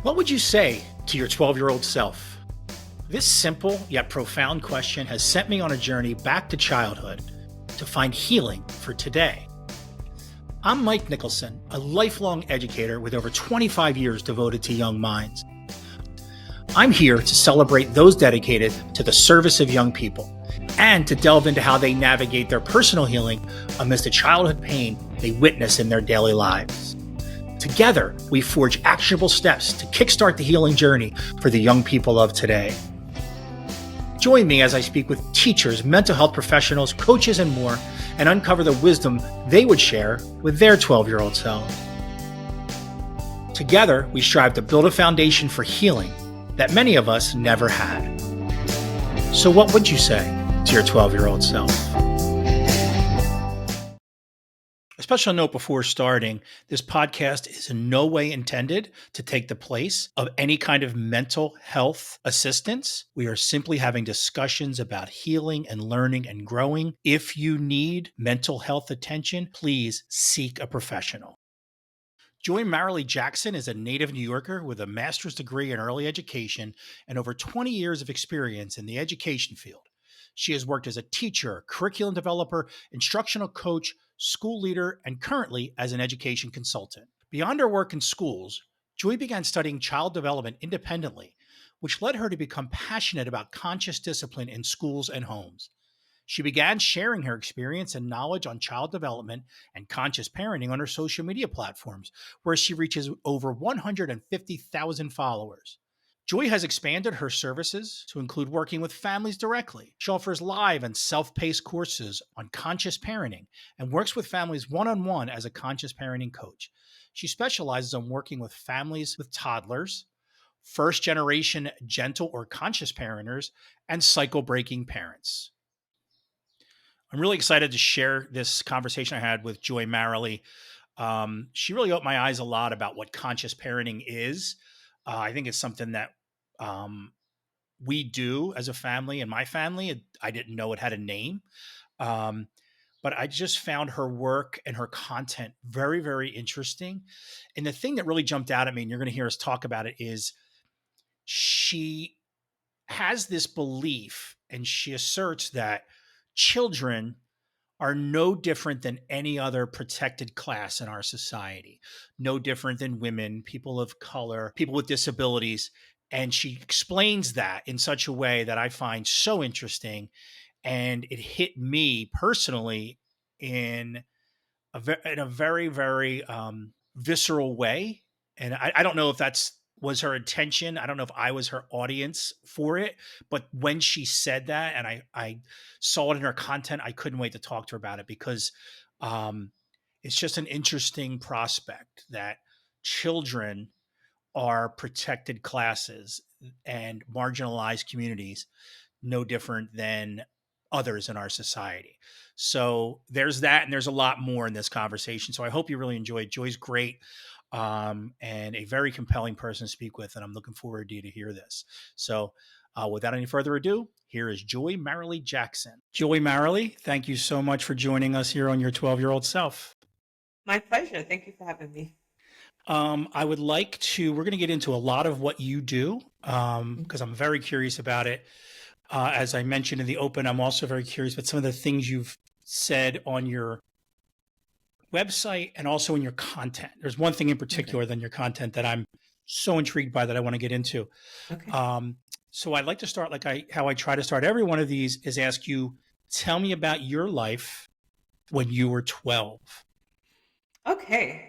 What would you say to your 12-year-old self? This simple yet profound question has sent me on a journey back to childhood to find healing for today. I'm Mike Nicholson, a lifelong educator with over 25 years devoted to young minds. I'm here to celebrate those dedicated to the service of young people and to delve into how they navigate their personal healing amidst the childhood pain they witness in their daily lives. Together, we forge actionable steps to kickstart the healing journey for the young people of today. Join me as I speak with teachers, mental health professionals, coaches, and more, and uncover the wisdom they would share with their 12-year-old selves. Together, we strive to build a foundation for healing that many of us never had. So what would you say to your 12-year-old self? A special note before starting, this podcast is in no way intended to take the place of any kind of mental health assistance. We are simply having discussions about healing and learning and growing. If you need mental health attention, please seek a professional. Joy Marilie Jackson is a native New Yorker with a master's degree in early education and over 20 years of experience in the education field. She has worked as a teacher, curriculum developer, instructional coach, school leader, and currently as an education consultant. Beyond her work in schools, Joy began studying child development independently, which led her to become passionate about conscious discipline in schools and homes. She began sharing her experience and knowledge on child development and conscious parenting on her social media platforms, where she reaches over 150,000 followers. Joy has expanded her services to include working with families directly. She offers live and self-paced courses on conscious parenting and works with families one-on-one as a conscious parenting coach. She specializes on working with families with toddlers, first-generation gentle or conscious parenters, and cycle-breaking parents. I'm really excited to share this conversation I had with Joy Marilie. She really opened my eyes a lot about what conscious parenting is. I think it's something that we do as a family. In my family, I didn't know it had a name, but I just found her work and her content very, very interesting. And the thing that really jumped out at me, and you're going to hear us talk about it, is she has this belief and she asserts that children are no different than any other protected class in our society, no different than women, people of color, people with disabilities. And she explains that in such a way that I find so interesting. And it hit me personally in a very, very visceral way. And I don't know if that's was her intention. I don't know if I was her audience for it, but when she said that and I saw it in her content, I couldn't wait to talk to her about it because it's just an interesting prospect that children are protected classes and marginalized communities, no different than others in our society. So there's that, and there's a lot more in this conversation. So I hope you really enjoy it. Joy's great and a very compelling person to speak with, and I'm looking forward to you to hear this. So without any further ado, here is Joy Marilie Jackson. Joy Marilie, thank you so much for joining us here on Your 12-Year-Old Self. My pleasure. Thank you for having me. I would like to, we're going to get into a lot of what you do because I'm very curious about it. As I mentioned in the open, I'm also very curious about some of the things you've said on your website and also in your content. There's one thing in particular than your content that I'm so intrigued by that I want to get into. Okay. So I'd like to start how I try to start every one of these is ask you, tell me about your life when you were 12. Okay.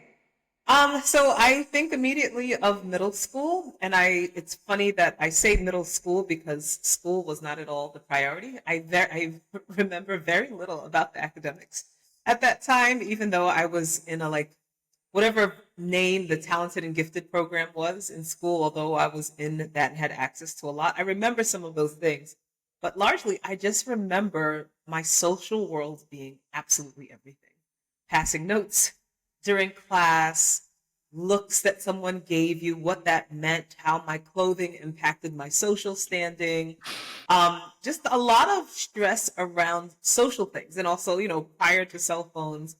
So I think immediately of middle school, and it's funny that I say middle school because school was not at all the priority. I remember very little about the academics at that time, even though I was in a whatever name the talented and gifted program was in school, although I was in that and had access to a lot. I remember some of those things, but largely I just remember my social world being absolutely everything. Passing notes during class, looks that someone gave you, what that meant, how my clothing impacted my social standing, just a lot of stress around social things. And also, prior to cell phones,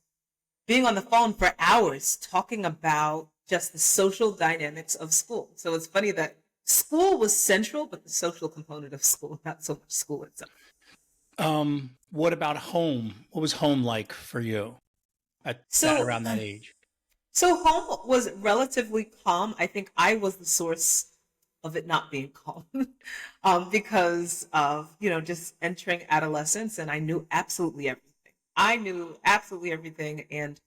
being on the phone for hours talking about just the social dynamics of school. So it's funny that school was central, but the social component of school, not so much school itself. What about home? What was home like for you at that So around that age? So home was relatively calm. I think I was the source of it not being calm because of, just entering adolescence and I knew absolutely everything. I knew absolutely everything. And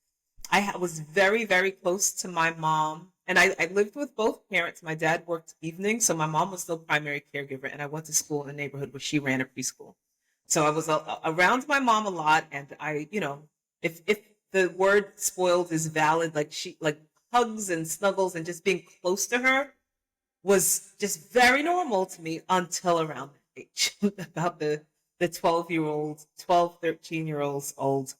was very, very close to my mom. And I lived with both parents. My dad worked evenings, so my mom was still primary caregiver. And I went to school in the neighborhood where she ran a preschool. So I was around my mom a lot. And if the word spoiled is valid, like hugs and snuggles and just being close to her was just very normal to me until around that age, about the 12-year-old, 12, 13-year-olds old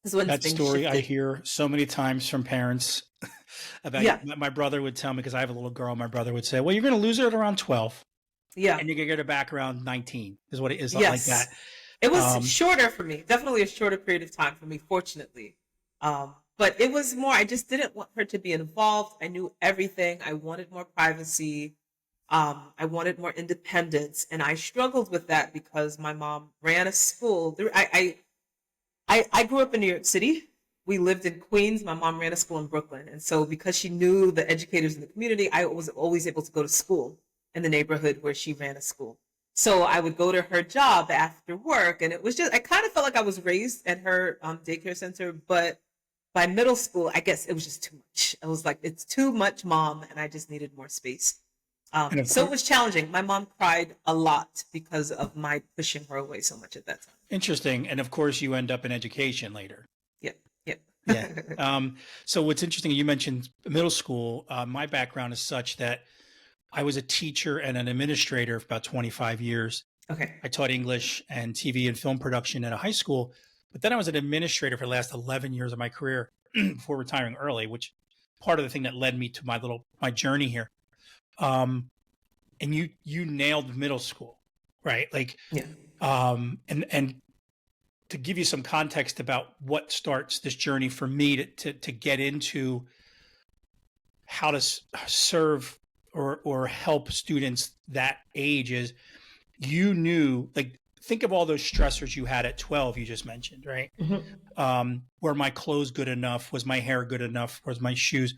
is when That things story I shifted. hear so many times from parents about Yeah, my brother would tell me because I have a little girl. My brother would say, "Well, you're going to lose her at around 12, yeah, and you're going to get her back around 19." Is what it is like that. yes. It was Um, shorter for me, definitely a shorter period of time for me, fortunately. But it was more, I just didn't want her to be involved. I knew everything. I wanted more privacy. I wanted more independence. And I struggled with that because my mom ran a school. I grew up in New York City. We lived in Queens. My mom ran a school in Brooklyn. And so because she knew the educators in the community, I was always able to go to school in the neighborhood where she ran a school. So I would go to her job after work. And it was just, I kind of felt like I was raised at her daycare center. But by middle school, I guess it was just too much. I was like, it's too much, mom. And I just needed more space. and of So it course, was challenging. My mom cried a lot because of my pushing her away so much at that time. interesting. And of course, you end up in education later. Yep, yep. Yeah. So what's interesting, you mentioned middle school. My background is such that I was a teacher and an administrator for about 25 years. Okay. I taught English and TV and film production at a high school, but then I was an administrator for the last 11 years of my career before retiring early, which part of the thing that led me to my journey here. And you nailed middle school, right? Like, Yeah. and to give you some context about what starts this journey for me to get into how to serve or help students that age is you knew, like, think of all those stressors you had at 12 you just mentioned, right? Were my clothes good enough? Was my hair good enough? Was my shoes?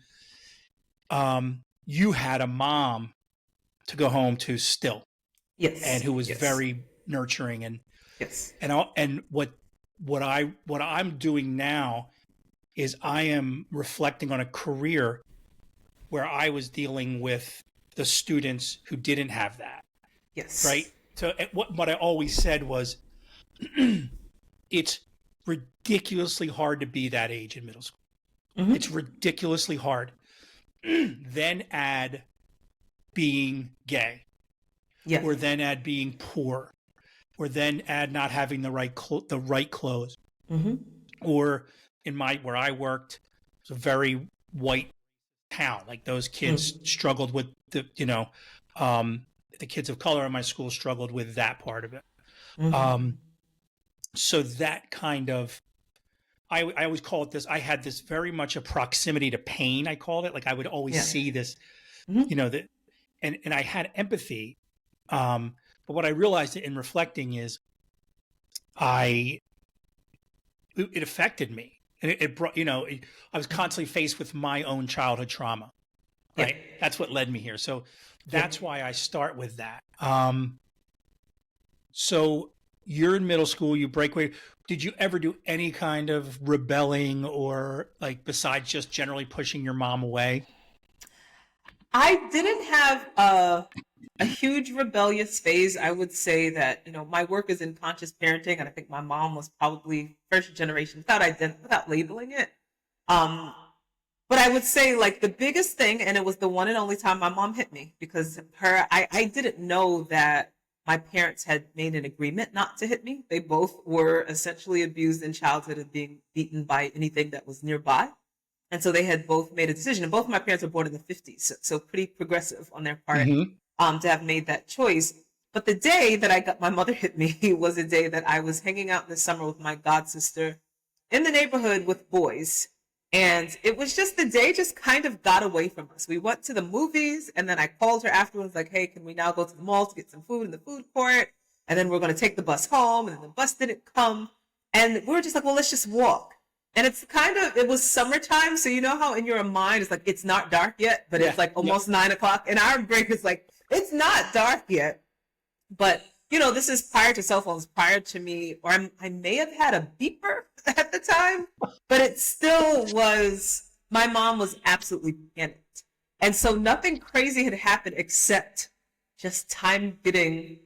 You had a mom to go home to still, and Yes. who was Yes. very nurturing Yes. and what I'm doing now is I am reflecting on a career where I was dealing with the students who didn't have that, right? Yes. So what I always said was it's ridiculously hard to be that age in middle school. It's Mm-hmm. ridiculously hard. Then add being gay, Yeah. or then add being poor, or then add not having the right clothes, Mm-hmm. or in where I worked, it's a very white town. Like those kids Mm-hmm. struggled with the kids of color in my school struggled with that part of it. Mm-hmm. Um, so that kind of I always call it this. I had this very much a proximity to pain. I called it, like I would always Yeah. see this, Mm-hmm. that, and I had empathy. But what I realized in reflecting is I it affected me, and it brought I was constantly faced with my own childhood trauma. Yeah. Right, that's what led me here. So Yeah. that's why I start with that. So you're in middle school, you break away. Did you ever do any kind of rebelling, or like besides just generally pushing your mom away? I didn't have a huge rebellious phase. I would say that, my work is in conscious parenting, and I think my mom was probably first generation without labeling it. Um, but I would say like the biggest thing, and it was the one and only time my mom hit me because I didn't know that my parents had made an agreement not to hit me. They both were essentially abused in childhood and being beaten by anything that was nearby. And so they had both made a decision. And both of my parents were born in the 50s, so pretty progressive on their part Mm-hmm. to have made that choice. But the day that I got my mother hit me was a day that I was hanging out in the summer with my god sister in the neighborhood with boys. And it was just the day just kind of got away from us. We went to the movies, and then I called her afterwards, like, hey, can we now go to the mall to get some food in the food court? And then we're going to take the bus home, and then the bus didn't come. And we were just like, well, let's just walk. And it was summertime, so you know how in your mind it's like, it's not dark yet, but it's like almost 9 o'clock. And our brain is like, it's not dark yet. But, this is prior to cell phones, prior to me, or I may have had a beeper at the time, but it still was, my mom was absolutely panicked. And so nothing crazy had happened except just time getting,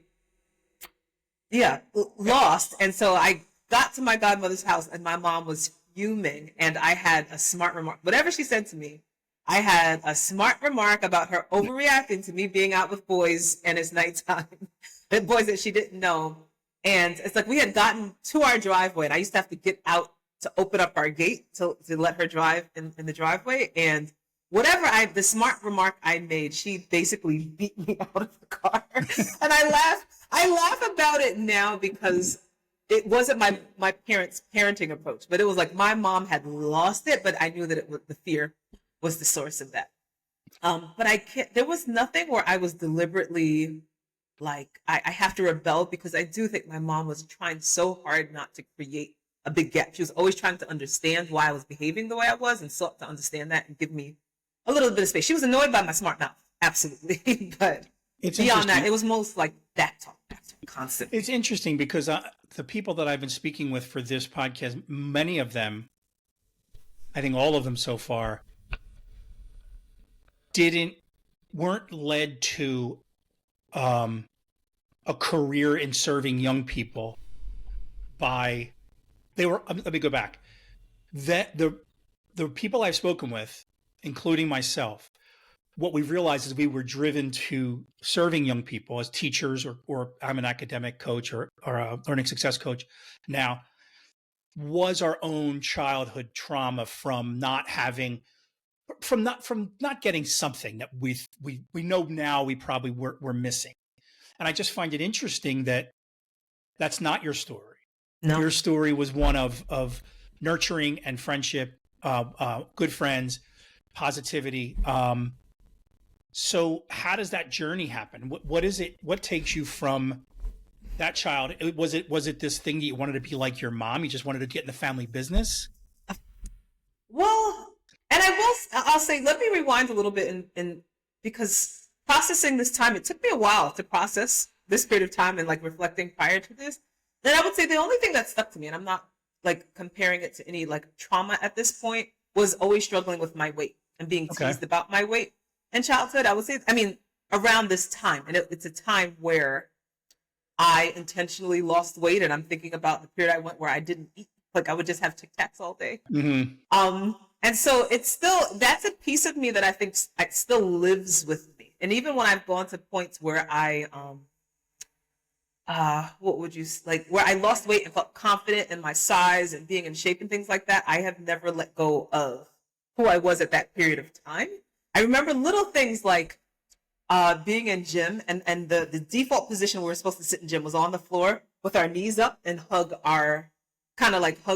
lost. And so I got to my godmother's house and my mom was fuming, and I had a smart remark. Whatever she said to me, I had a smart remark about her overreacting to me being out with boys and it's nighttime, boys that she didn't know. And it's like we had gotten to our driveway, and I used to have to get out to open up our gate to let her drive in the driveway. And the smart remark I made, she basically beat me out of the car. And I laugh about it now because it wasn't my parents' parenting approach, but it was like my mom had lost it, but I knew that the fear was the source of that. But there was nothing where I was deliberately like, I have to rebel, because I do think my mom was trying so hard not to create a big gap. She was always trying to understand why I was behaving the way I was and sought to understand that and give me a little bit of space. She was annoyed by my smart mouth, absolutely. But beyond that, it was most like that talk constantly. It's interesting because the people that I've been speaking with for this podcast, many of them, I think all of them so far, weren't led to a career in serving young people let me go back. That the people I've spoken with, including myself, what we've realized is we were driven to serving young people as teachers, or I'm an academic coach or a learning success coach now, was our own childhood trauma from not getting something that we know now we probably were missing. And I just find it interesting that that's not your story. No. Your story was one of nurturing and friendship, good friends, positivity. So how does that journey happen? What is it? What takes you from that child? Was it this thing that you wanted to be like your mom? You just wanted to get in the family business? Well, and I'll say, let me rewind a little bit, and because processing this time, it took me a while to process this period of time and like reflecting prior to this. Then I would say the only thing that stuck to me, and I'm not like comparing it to any like trauma at this point, was always struggling with my weight and being teased about my weight in childhood. I would say, around this time, and it's a time where I intentionally lost weight, and I'm thinking about the period I went where I didn't eat, like I would just have Tic Tacs all day. Mm-hmm. And so that's a piece of me that I think still lives with me. And even when I've gone to points where where I lost weight and felt confident in my size and being in shape and things like that, I have never let go of who I was at that period of time. I remember little things like being in gym, and the default position we were supposed to sit in gym was on the floor with our knees up and hug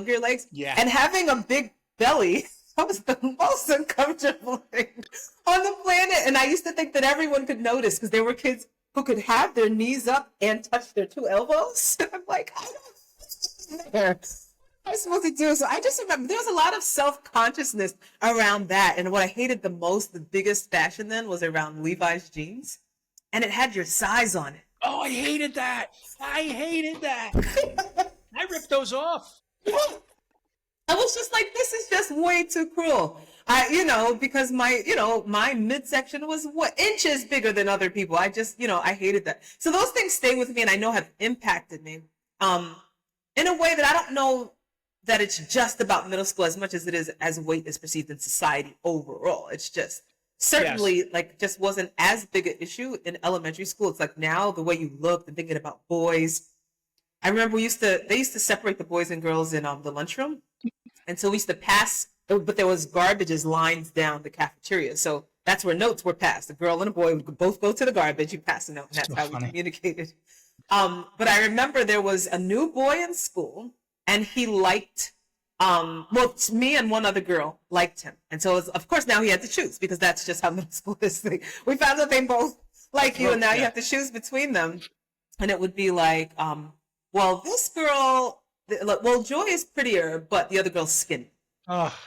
your legs. Yeah. And having a big belly, that was the most uncomfortable thing on the planet. And I used to think that everyone could notice because there were kids who could have their knees up and touch their two elbows. I'm like, I don't know what I'm supposed to do. So I just remember there was a lot of self-consciousness around that. And what I hated the most, the biggest fashion then, was around Levi's jeans. And it had your size on it. Oh, I hated that. I ripped those off. I was just like, this is just way too cruel. Because my midsection was inches bigger than other people. I just, I hated that. So those things stay with me and I know have impacted me in a way that I don't know that it's just about middle school as much as it is as weight is perceived in society overall. It's just certainly just wasn't as big an issue in elementary school. It's like now the way you looked and thinking about boys. I remember they used to separate the boys and girls in the lunchroom. And so we used to pass, but there was garbages lines down the cafeteria. So that's where notes were passed. A girl and a boy would both go to the garbage. You pass a note, and that's how we communicated. But I remember there was a new boy in school, and he liked Well, me and one other girl liked him, and so of course now he had to choose because that's just how middle school is. We found out they both like you, and Cutthroat. now you Yeah. have to choose between them, and it would be like, well, this girl, well, Joy is prettier, but the other girl's skinny, Oh,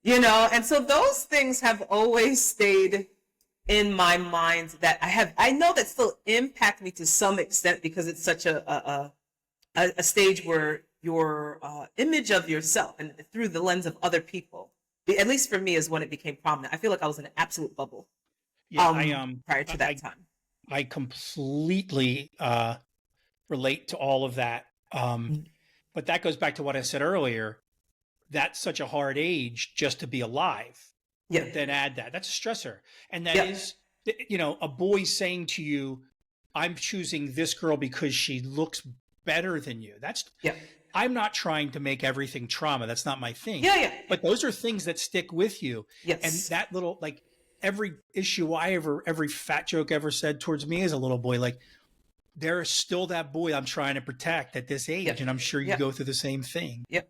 and so those things have always stayed in my mind that I know that still impact me to some extent because it's such a stage where your image of yourself and through the lens of other people, at least for me, is when it became prominent. I feel like I was in an absolute bubble yeah. prior to that time. I completely relate to all of that. Mm. But that goes back to what I said earlier. That's such a hard age just to be alive. Yeah. Then add that. That's a stressor. And that Yeah. is, a boy saying to you, I'm choosing this girl because she looks better than you. Yeah. I'm not trying to make everything trauma. That's not my thing. Yeah. But those are things that stick with you. Yes. And that little, like, every issue every fat joke ever said towards me as a little boy, like, there's still that boy I'm trying to protect at this age. Yep. And I'm sure you Yep. go through the same thing. Yep.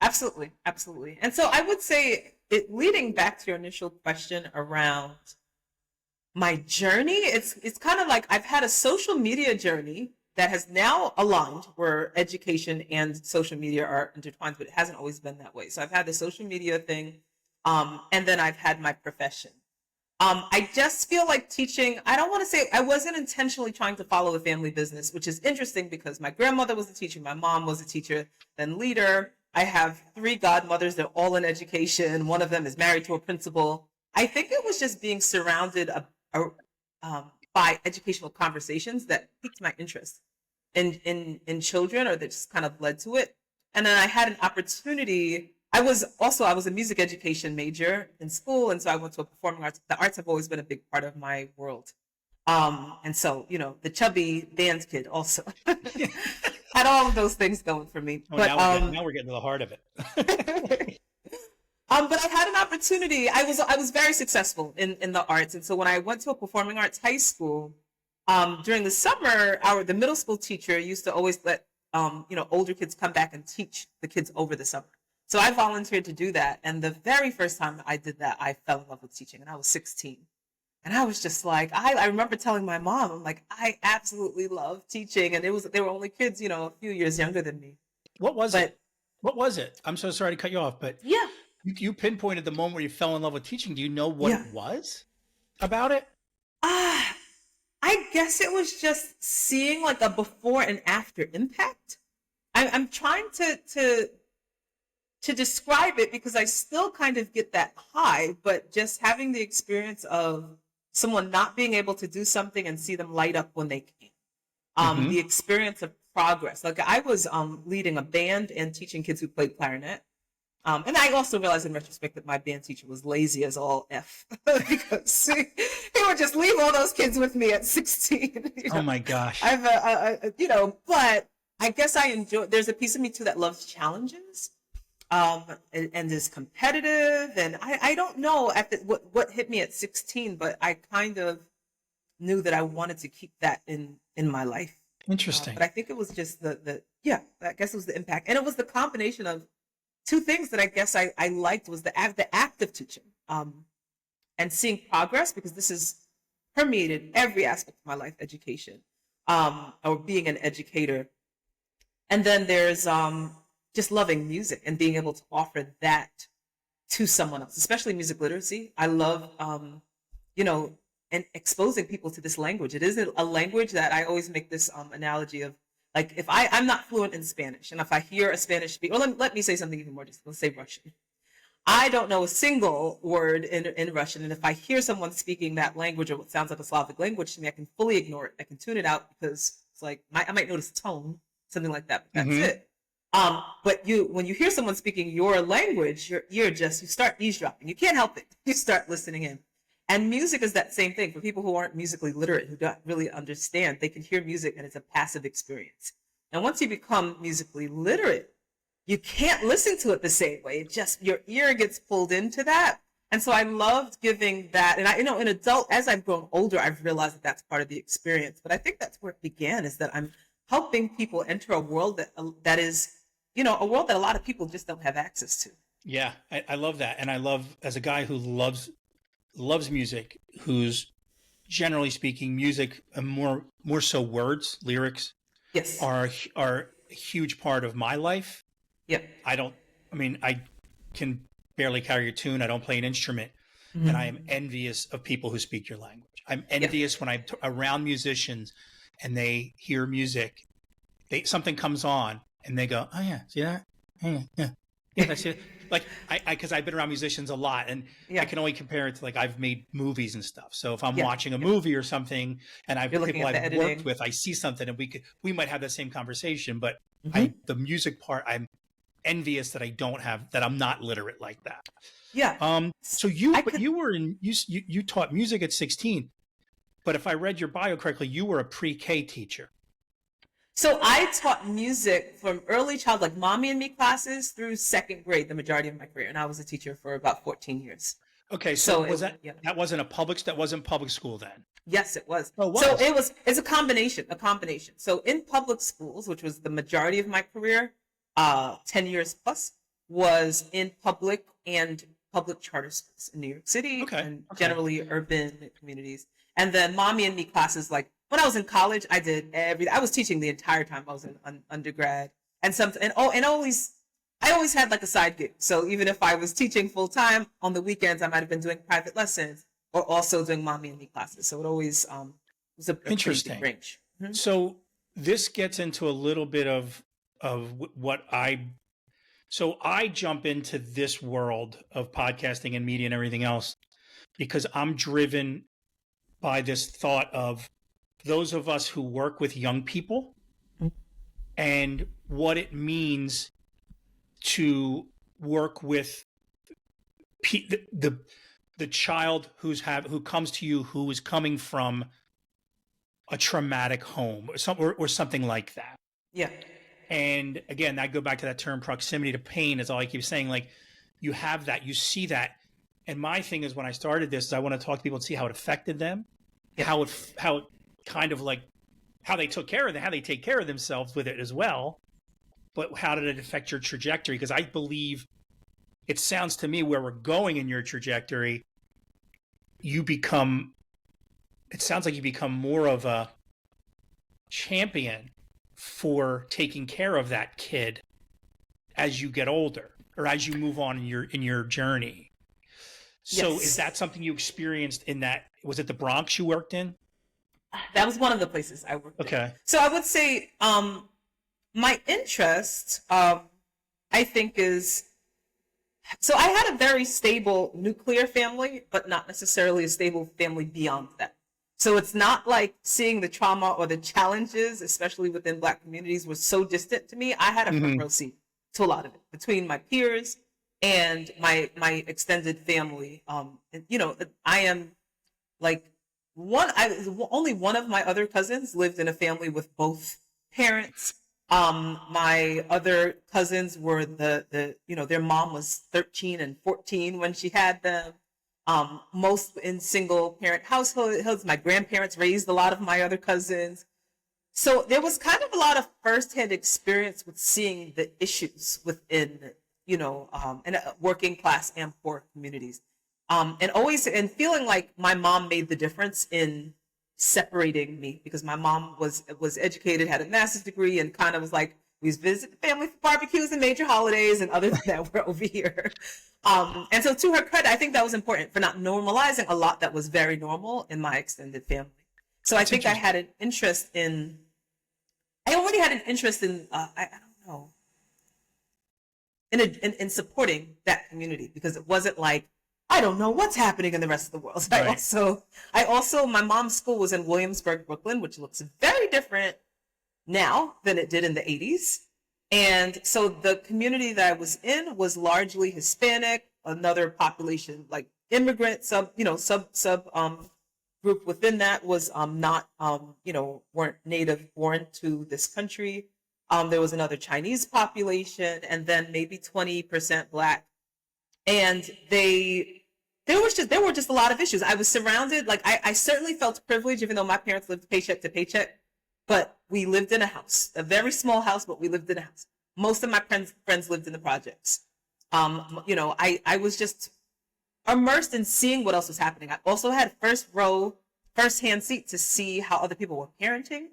Absolutely. Absolutely. And so I would say, leading back to your initial question around my journey, it's kind of like I've had a social media journey that has now aligned where education and social media are intertwined, but it hasn't always been that way. So I've had the social media thing, and then I've had my profession. I just feel like teaching, I don't want to say, I wasn't intentionally trying to follow the family business, which is interesting because my grandmother was a teacher, my mom was a teacher, then leader. I have 3 godmothers, they're all in education. One of them is married to a principal. I think it was just being surrounded by educational conversations that piqued my interest in children, or that just kind of led to it. And then I had an opportunity. I was a music education major in school, and so I went to a performing arts. The arts have always been a big part of my world. And so, the chubby band kid also had all of those things going for me. Oh, but now we're getting to the heart of it. But I had an opportunity. I was very successful in the arts, and so when I went to a performing arts high school, during the summer, the middle school teacher used to always let older kids come back and teach the kids over the summer. So I volunteered to do that, and the very first time I did that, I fell in love with teaching, and I was 16. And I was just like, I remember telling my mom, I'm like, I absolutely love teaching, and they were only kids, a few years younger than me. What was it? What was it? I'm so sorry to cut you off, but yeah, you pinpointed the moment where you fell in love with teaching. Do you know what it was about it? I guess it was just seeing like a before and after impact. I'm trying to describe it because I still kind of get that high, but just having the experience of someone not being able to do something and see them light up when they can. The experience of progress. Like I was leading a band and teaching kids who played clarinet. And I also realized in retrospect that my band teacher was lazy as all F because he would just leave all those kids with me at 16. Oh my gosh. But I guess I enjoy, there's a piece of me too that loves challenges. And is competitive, and I don't know what hit me at 16, but I kind of knew that I wanted to keep that in my life. Interesting. But I think it was just I guess it was the impact, and it was the combination of 2 things that I guess I liked was the act of teaching, and seeing progress, because this has permeated every aspect of my life, education, or being an educator, and then there's just loving music and being able to offer that to someone else, especially music literacy. I love, and exposing people to this language. It is a language that I always make this analogy of, like, if I'm not fluent in Spanish, and if I hear a Spanish speaker, or let me say something even more, just let's say Russian. I don't know a single word in Russian, and if I hear someone speaking that language or what sounds like a Slavic language to me, I can fully ignore it. I can tune it out because it's like, I might notice tone, something like that, but that's it. But when you hear someone speaking your language, you start eavesdropping. You can't help it. You start listening in. And music is that same thing for people who aren't musically literate, who don't really understand. They can hear music and it's a passive experience. And once you become musically literate, you can't listen to it the same way. Your ear gets pulled into that. And so I loved giving that. And as I've grown older, I've realized that that's part of the experience. But I think that's where it began, is that I'm helping people enter a world that is a world that a lot of people just don't have access to. Yeah, I love that. And I love, as a guy who loves music, who's generally speaking, music, and more so words, lyrics Yes. are a huge part of my life. Yep. I can barely carry a tune. I don't play an instrument. And I am Mm-hmm. envious of people who speak your language. I'm Yep. envious when I'm around musicians and they hear music. Something comes on and they go, "Oh yeah, see that? Yeah, yeah, yeah, that's it." Like because I've been around musicians a lot, and I Yeah. can only compare it to, like, I've made movies and stuff. So if I'm Yeah. watching a Yeah. movie or something, and You're looking people at the I've worked editing. with, I see something, and we might have the same conversation. But Mm-hmm. the music part, I'm envious that I don't have that. I'm not literate like that. Yeah. So I but could. you taught music at 16. But if I read your bio correctly, you were a pre-K teacher. So I taught music from early child, like mommy and me classes, through second grade, the majority of my career, and I was a teacher for about 14 years. Okay, so So it, yeah. that wasn't public school then? Yes, it was. Oh, it So was. it's a combination. So in public schools, which was the majority of my career, 10 years plus, was in public and public charter schools in New York City Okay, and okay. generally urban communities. And then mommy and me classes, like when I was in college, I was teaching the entire time I was in undergrad. I always had like a side gig. So even if I was teaching full time on the weekends, I might have been doing private lessons or also doing mommy and me classes. So it always was a pretty big Interesting. range. Mm-hmm. So this gets into a little bit of what I jump into this world of podcasting and media and everything else because I'm driven by this thought of those of us who work with young people and what it means to work with the child who comes to you who is coming from a traumatic home or something like that. Yeah. And again, I go back to that term proximity to pain is all I keep saying. Like, you have that, you see that. And my thing is, when I started this, is I want to talk to people and see how it affected them, Yeah. how it kind of like how they took care of them, how they take care of themselves with it as well. But how did it affect your trajectory? Because I believe it sounds to me where we're going in your trajectory, it sounds like you become more of a champion for taking care of that kid as you get older or as you move on in your journey. So Yes. is that something you experienced was it the Bronx you worked in? That was one of the places I worked in. Okay. So I would say my interest, I think, is so I had a very stable nuclear family, but not necessarily a stable family beyond that. So it's not like seeing the trauma or the challenges, especially within Black communities, was so distant to me. I had a front Mm-hmm. row seat to a lot of it between my peers and my extended family. I am like only one of my other cousins lived in a family with both parents. My other cousins were their mom was 13 and 14 when she had them. Most in single parent households. My grandparents raised a lot of my other cousins. So there was kind of a lot of firsthand experience with seeing the issues within, working class and poor communities. And feeling like my mom made the difference in separating me because my mom was educated, had a master's degree, and kind of was like, we visit the family for barbecues and major holidays, and other than that, we're over here. And so to her credit, I think that was important for not normalizing a lot that was very normal in my extended family. So I think I already had an interest in, I don't know, in supporting that community because it wasn't like, I don't know what's happening in the rest of the world. Right. My mom's school was in Williamsburg, Brooklyn, which looks very different now than it did in the 80s. And so the community that I was in was largely Hispanic, another population like immigrant group within that was weren't native born to this country. There was another Chinese population and then maybe 20% Black. And there were just a lot of issues. I was surrounded, like I certainly felt privileged even though my parents lived paycheck to paycheck. But we lived in a house, a very small house, but we lived in a house. Most of my friends lived in the projects. I was just immersed in seeing what else was happening. I also had first hand seat to see how other people were parenting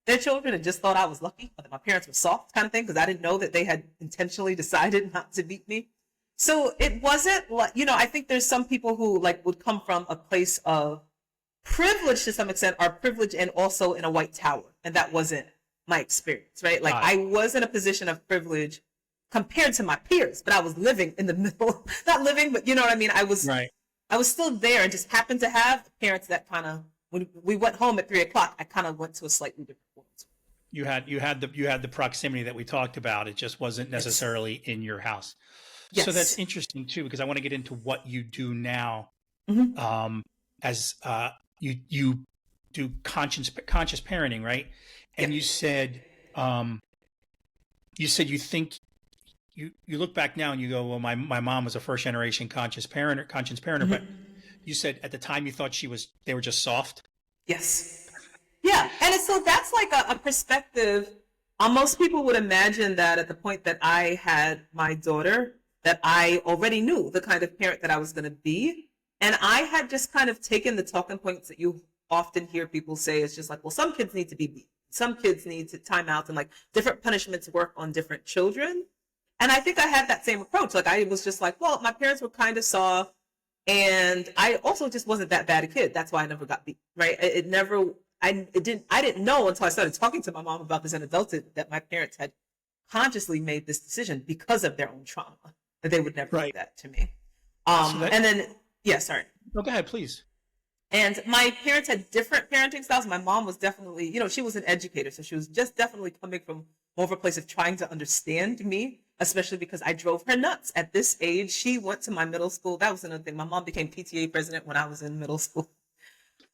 their children, and just thought I was lucky that my parents were soft, kind of thing, because I didn't know that they had intentionally decided not to beat me. So it wasn't like, I think there's some people who like would come from a place of privilege to some extent, are privileged and also in a white tower. And that wasn't my experience, right? Like I was in a position of privilege compared to my peers, but I was living in the middle, not living, but you know what I mean? Right. I was still there and just happened to have parents that kind of, when we went home at 3 o'clock, I kind of went to a slightly different world. You had the proximity that we talked about. It just wasn't necessarily in your house. Yes. So that's interesting too, because I want to get into what you do now. Mm-hmm. As you do conscious parenting, right? And Yeah. you think you look back now and you go, well, my mom was a first generation conscious parenter, Mm-hmm. but you said at the time you thought they were just soft. Yes. Yeah. So that's like a perspective. Most people would imagine that at the point that I had my daughter, that I already knew the kind of parent that I was going to be. And I had just kind of taken the talking points that you often hear people say. It's just like, well, some kids need to be beat. Some kids need to time out, and like different punishments work on different children. And I think I had that same approach. Like I was just like, well, my parents were kind of soft, and I also just wasn't that bad a kid. That's why I never got beat. Right? I didn't know until I started talking to my mom about this in adulthood that my parents had consciously made this decision because of their own trauma, that they would never do that to me. And then, yeah, sorry. No, go ahead, please. And my parents had different parenting styles. My mom was definitely, she was an educator. So she was just definitely coming from more of a place of trying to understand me, especially because I drove her nuts. At this age, she went to my middle school. That was another thing. My mom became PTA president when I was in middle school.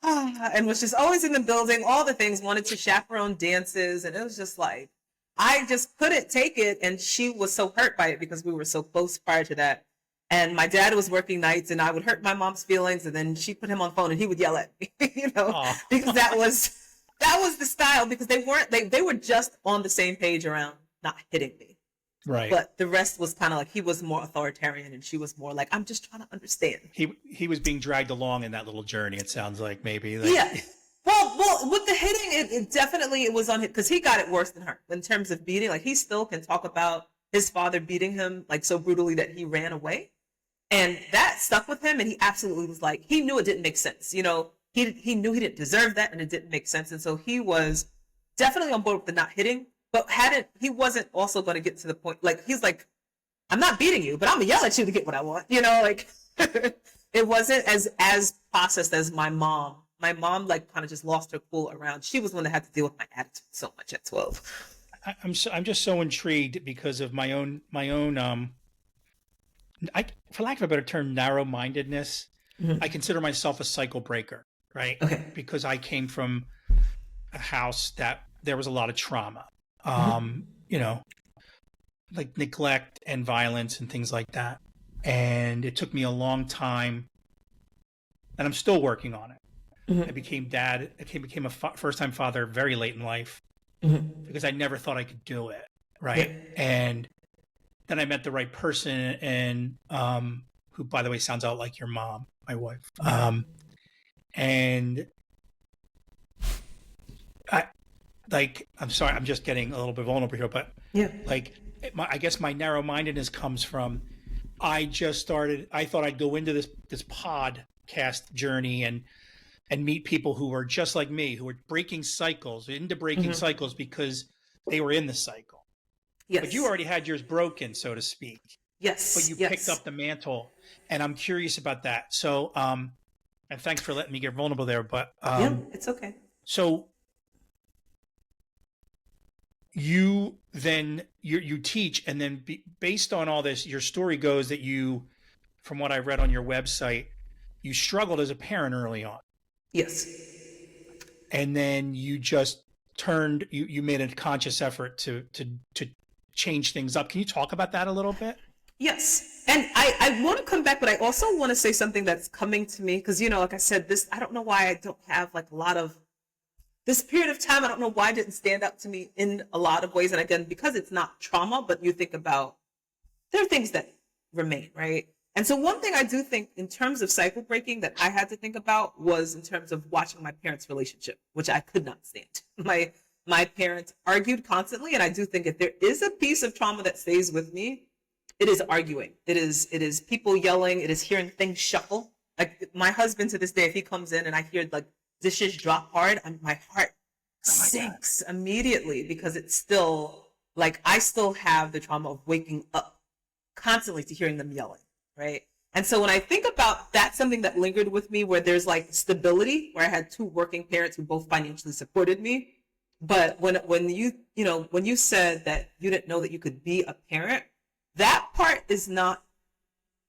And was just always in the building, all the things, wanted to chaperone dances. And it was just like, I just couldn't take it. And she was so hurt by it because we were so close prior to that. And my dad was working nights, and I would hurt my mom's feelings. And then she put him on the phone and he would yell at me, because that was the style, because they were just on the same page around not hitting me. Right. But the rest was kind of like, he was more authoritarian and she was more like, I'm just trying to understand. He was being dragged along in that little journey. It sounds like maybe. Yeah. Well, with the hitting, it definitely, it was on him, because he got it worse than her in terms of beating. Like he still can talk about his father beating him like so brutally that he ran away. And that stuck with him. And he absolutely was like, he knew it didn't make sense. He knew he didn't deserve that, and it didn't make sense. And so he was definitely on board with the not hitting, but he wasn't also going to get to the point. Like, he's like, I'm not beating you, but I'm going to yell at you to get what I want. Like it wasn't as processed as my mom. My mom like kind of just lost her cool around. She was the one that had to deal with my attitude so much at 12. I'm just so intrigued because of my own for lack of a better term, narrow-mindedness. Mm-hmm. I consider myself a cycle breaker, right? Okay. Because I came from a house that there was a lot of trauma, like neglect and violence and things like that. And it took me a long time, and I'm still working on it. Mm-hmm. I became dad. I became a first-time father very late in life, mm-hmm. because I never thought I could do it, right? Yeah. And then I met the right person, and who, by the way, sounds out like your mom, my wife. And I'm sorry, I'm just getting a little bit vulnerable here, but yeah, I guess my narrow-mindedness comes from, I thought I'd go into this podcast journey and meet people who were just like me, who were breaking cycles because they were in the cycle. Yes. But you already had yours broken, so to speak. Yes. But you picked up the mantle, and I'm curious about that. So, and thanks for letting me get vulnerable there. But yeah, it's okay. So you teach, and then based on all this, your story goes that you, from what I read on your website, you struggled as a parent early on. Yes. And then you just you made a conscious effort to change things up. Can you talk about that a little bit? Yes. And I want to come back, but I also want to say something that's coming to me, because, like I said, I don't know why I don't have like a lot of this period of time, I don't know why it didn't stand out to me in a lot of ways. And again, because it's not trauma, but you think about, there are things that remain, right? And so one thing I do think in terms of cycle breaking that I had to think about was in terms of watching my parents' relationship, which I could not stand. My parents argued constantly, and I do think if there is a piece of trauma that stays with me, it is arguing. It is people yelling. It is hearing things shuffle. Like my husband to this day, if he comes in and I hear like dishes drop hard, my heart Oh my God. sinks immediately because it's still like I still have the trauma of waking up constantly to hearing them yelling, right? And so when I think about that's something that lingered with me where there's like stability, where I had two working parents who both financially supported me. But when you said that you didn't know that you could be a parent, that part is not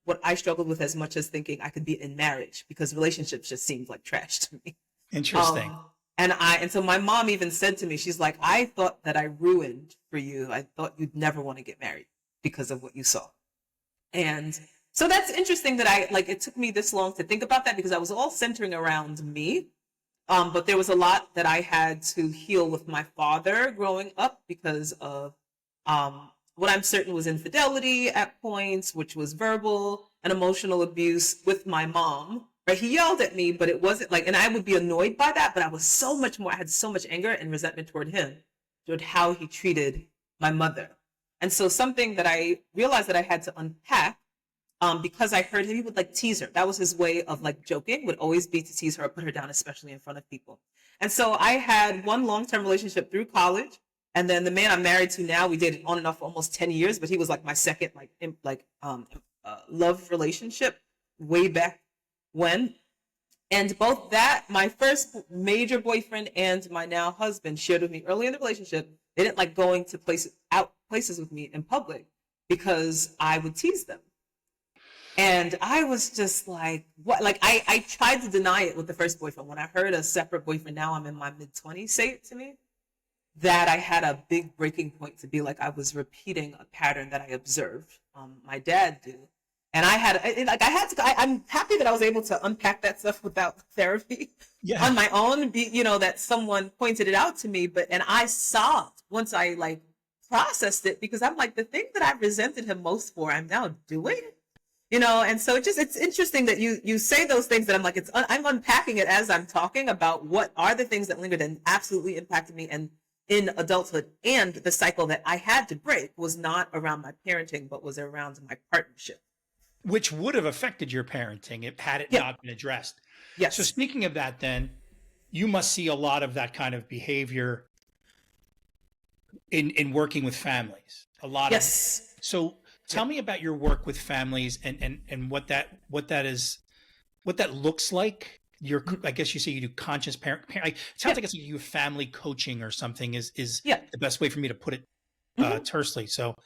what I struggled with as much as thinking I could be in marriage because relationships just seemed like trash to me. Interesting. And so my mom even said to me, she's like, I thought that I ruined for you. I thought you'd never want to get married because of what you saw. And so that's interesting that it took me this long to think about that because I was all centering around me. But there was a lot that I had to heal with my father growing up because of what I'm certain was infidelity at points, which was verbal and emotional abuse with my mom. Right? He yelled at me, but it wasn't like, and I would be annoyed by that, but I had so much anger and resentment toward him, toward how he treated my mother. And so something that I realized that I had to unpack, because I heard him, he would like tease her. That was his way of like joking, would always be to tease her or put her down, especially in front of people. And so I had one long-term relationship through college. And then the man I'm married to now, we dated on and off for almost 10 years, but he was like my second, love relationship way back when. And both that, my first major boyfriend and my now husband shared with me early in the relationship, they didn't like going to places with me in public because I would tease them. And I was just like, what? Like, I tried to deny it with the first boyfriend. When I heard a separate boyfriend, now I'm in my mid-20s, say it to me, that I had a big breaking point to be like, I was repeating a pattern that I observed my dad do. And I'm happy that I was able to unpack that stuff without therapy Yeah. on my own, that someone pointed it out to me, and I sobbed once I like processed it because I'm like, the thing that I resented him most for, I'm now doing. And so it's interesting that you say those things that I'm like, I'm unpacking it as I'm talking about what are the things that lingered and absolutely impacted me and in adulthood, and the cycle that I had to break was not around my parenting, but was around my partnership. Which would have affected your parenting had it Yeah. not been addressed. Yes. So speaking of that, then you must see a lot of that kind of behavior in working with families. A lot Yes. of. So tell me about your work with families and what that looks like. I guess you say you do conscious it sounds like it's like you family coaching or something is Yeah. the best way for me to put it tersely. So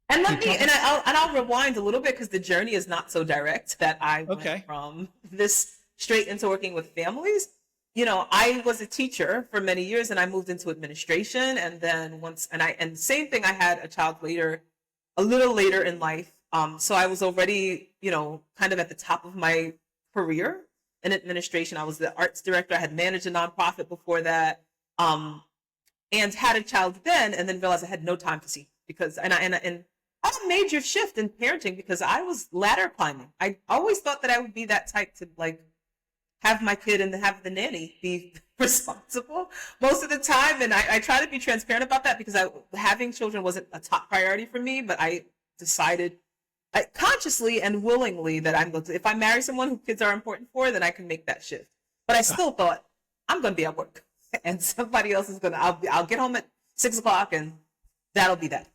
And I'll rewind a little bit because the journey is not so direct that I went from this straight into working with families. I was a teacher for many years and I moved into administration. And then same thing, I had a child a little later in life. So I was already, kind of at the top of my career in administration. I was the arts director. I had managed a nonprofit before that, and had a child then, and then realized I had no time to see because, and a major shift in parenting because I was ladder climbing. I always thought that I would be that type to like have my kid and have the nanny be responsible most of the time. And I try to be transparent about that because having children wasn't a top priority for me, but I decided consciously and willingly that if I marry someone who kids are important for, then I can make that shift. But I still thought I'm going to be at work and somebody else is I'll get home at 6:00 and that'll be that.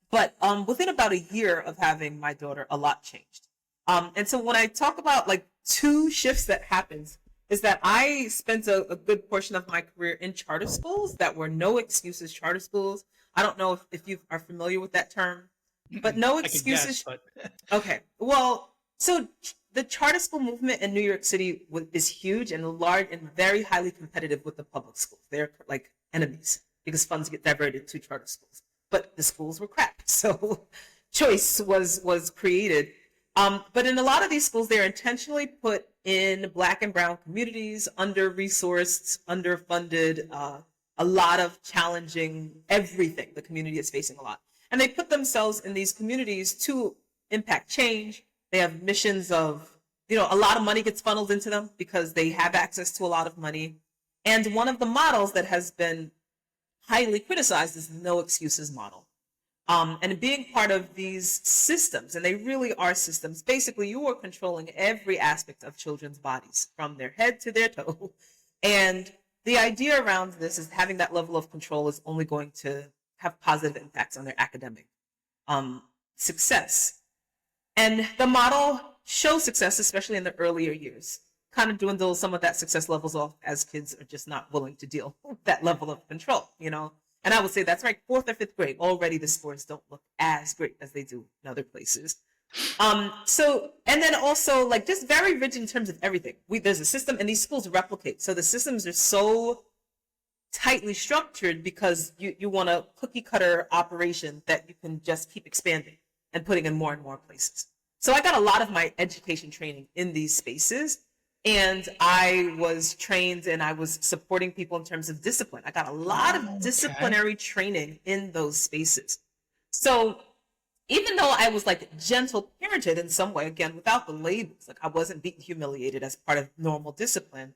But within about a year of having my daughter, a lot changed. And so when I talk about like two shifts that happened is that I spent a good portion of my career in charter schools that were no excuses charter schools. I don't know if you are familiar with that term, but no excuses. I could guess, but Okay. Well, so the charter school movement in New York City is huge and large and very highly competitive with the public schools. They're like enemies because funds get diverted to charter schools. But the schools were crap. So choice was created. But in a lot of these schools, they're intentionally put in Black and brown communities, under-resourced, underfunded, a lot of challenging everything. The community is facing a lot. And they put themselves in these communities to impact change. They have missions of, a lot of money gets funneled into them because they have access to a lot of money. And one of the models that has been highly criticized is the no excuses model. And being part of these systems, and they really are systems, basically you are controlling every aspect of children's bodies from their head to their toe. And the idea around this is having that level of control is only going to have positive impacts on their academic success. And the model shows success, especially in the earlier years, kind of dwindles some of that success levels off as kids are just not willing to deal with that level of control, And I would say that's right, 4th or 5th grade, already the scores don't look as great as they do in other places. And then also like just very rigid in terms of everything. There's a system and these schools replicate. So the systems are so tightly structured because you want a cookie cutter operation that you can just keep expanding and putting in more and more places. So I got a lot of my education training in these spaces. And I was trained and I was supporting people in terms of discipline. I got a lot of disciplinary training in those spaces. So even though I was like gentle parented in some way, again, without the labels, like I wasn't beaten, humiliated as part of normal discipline,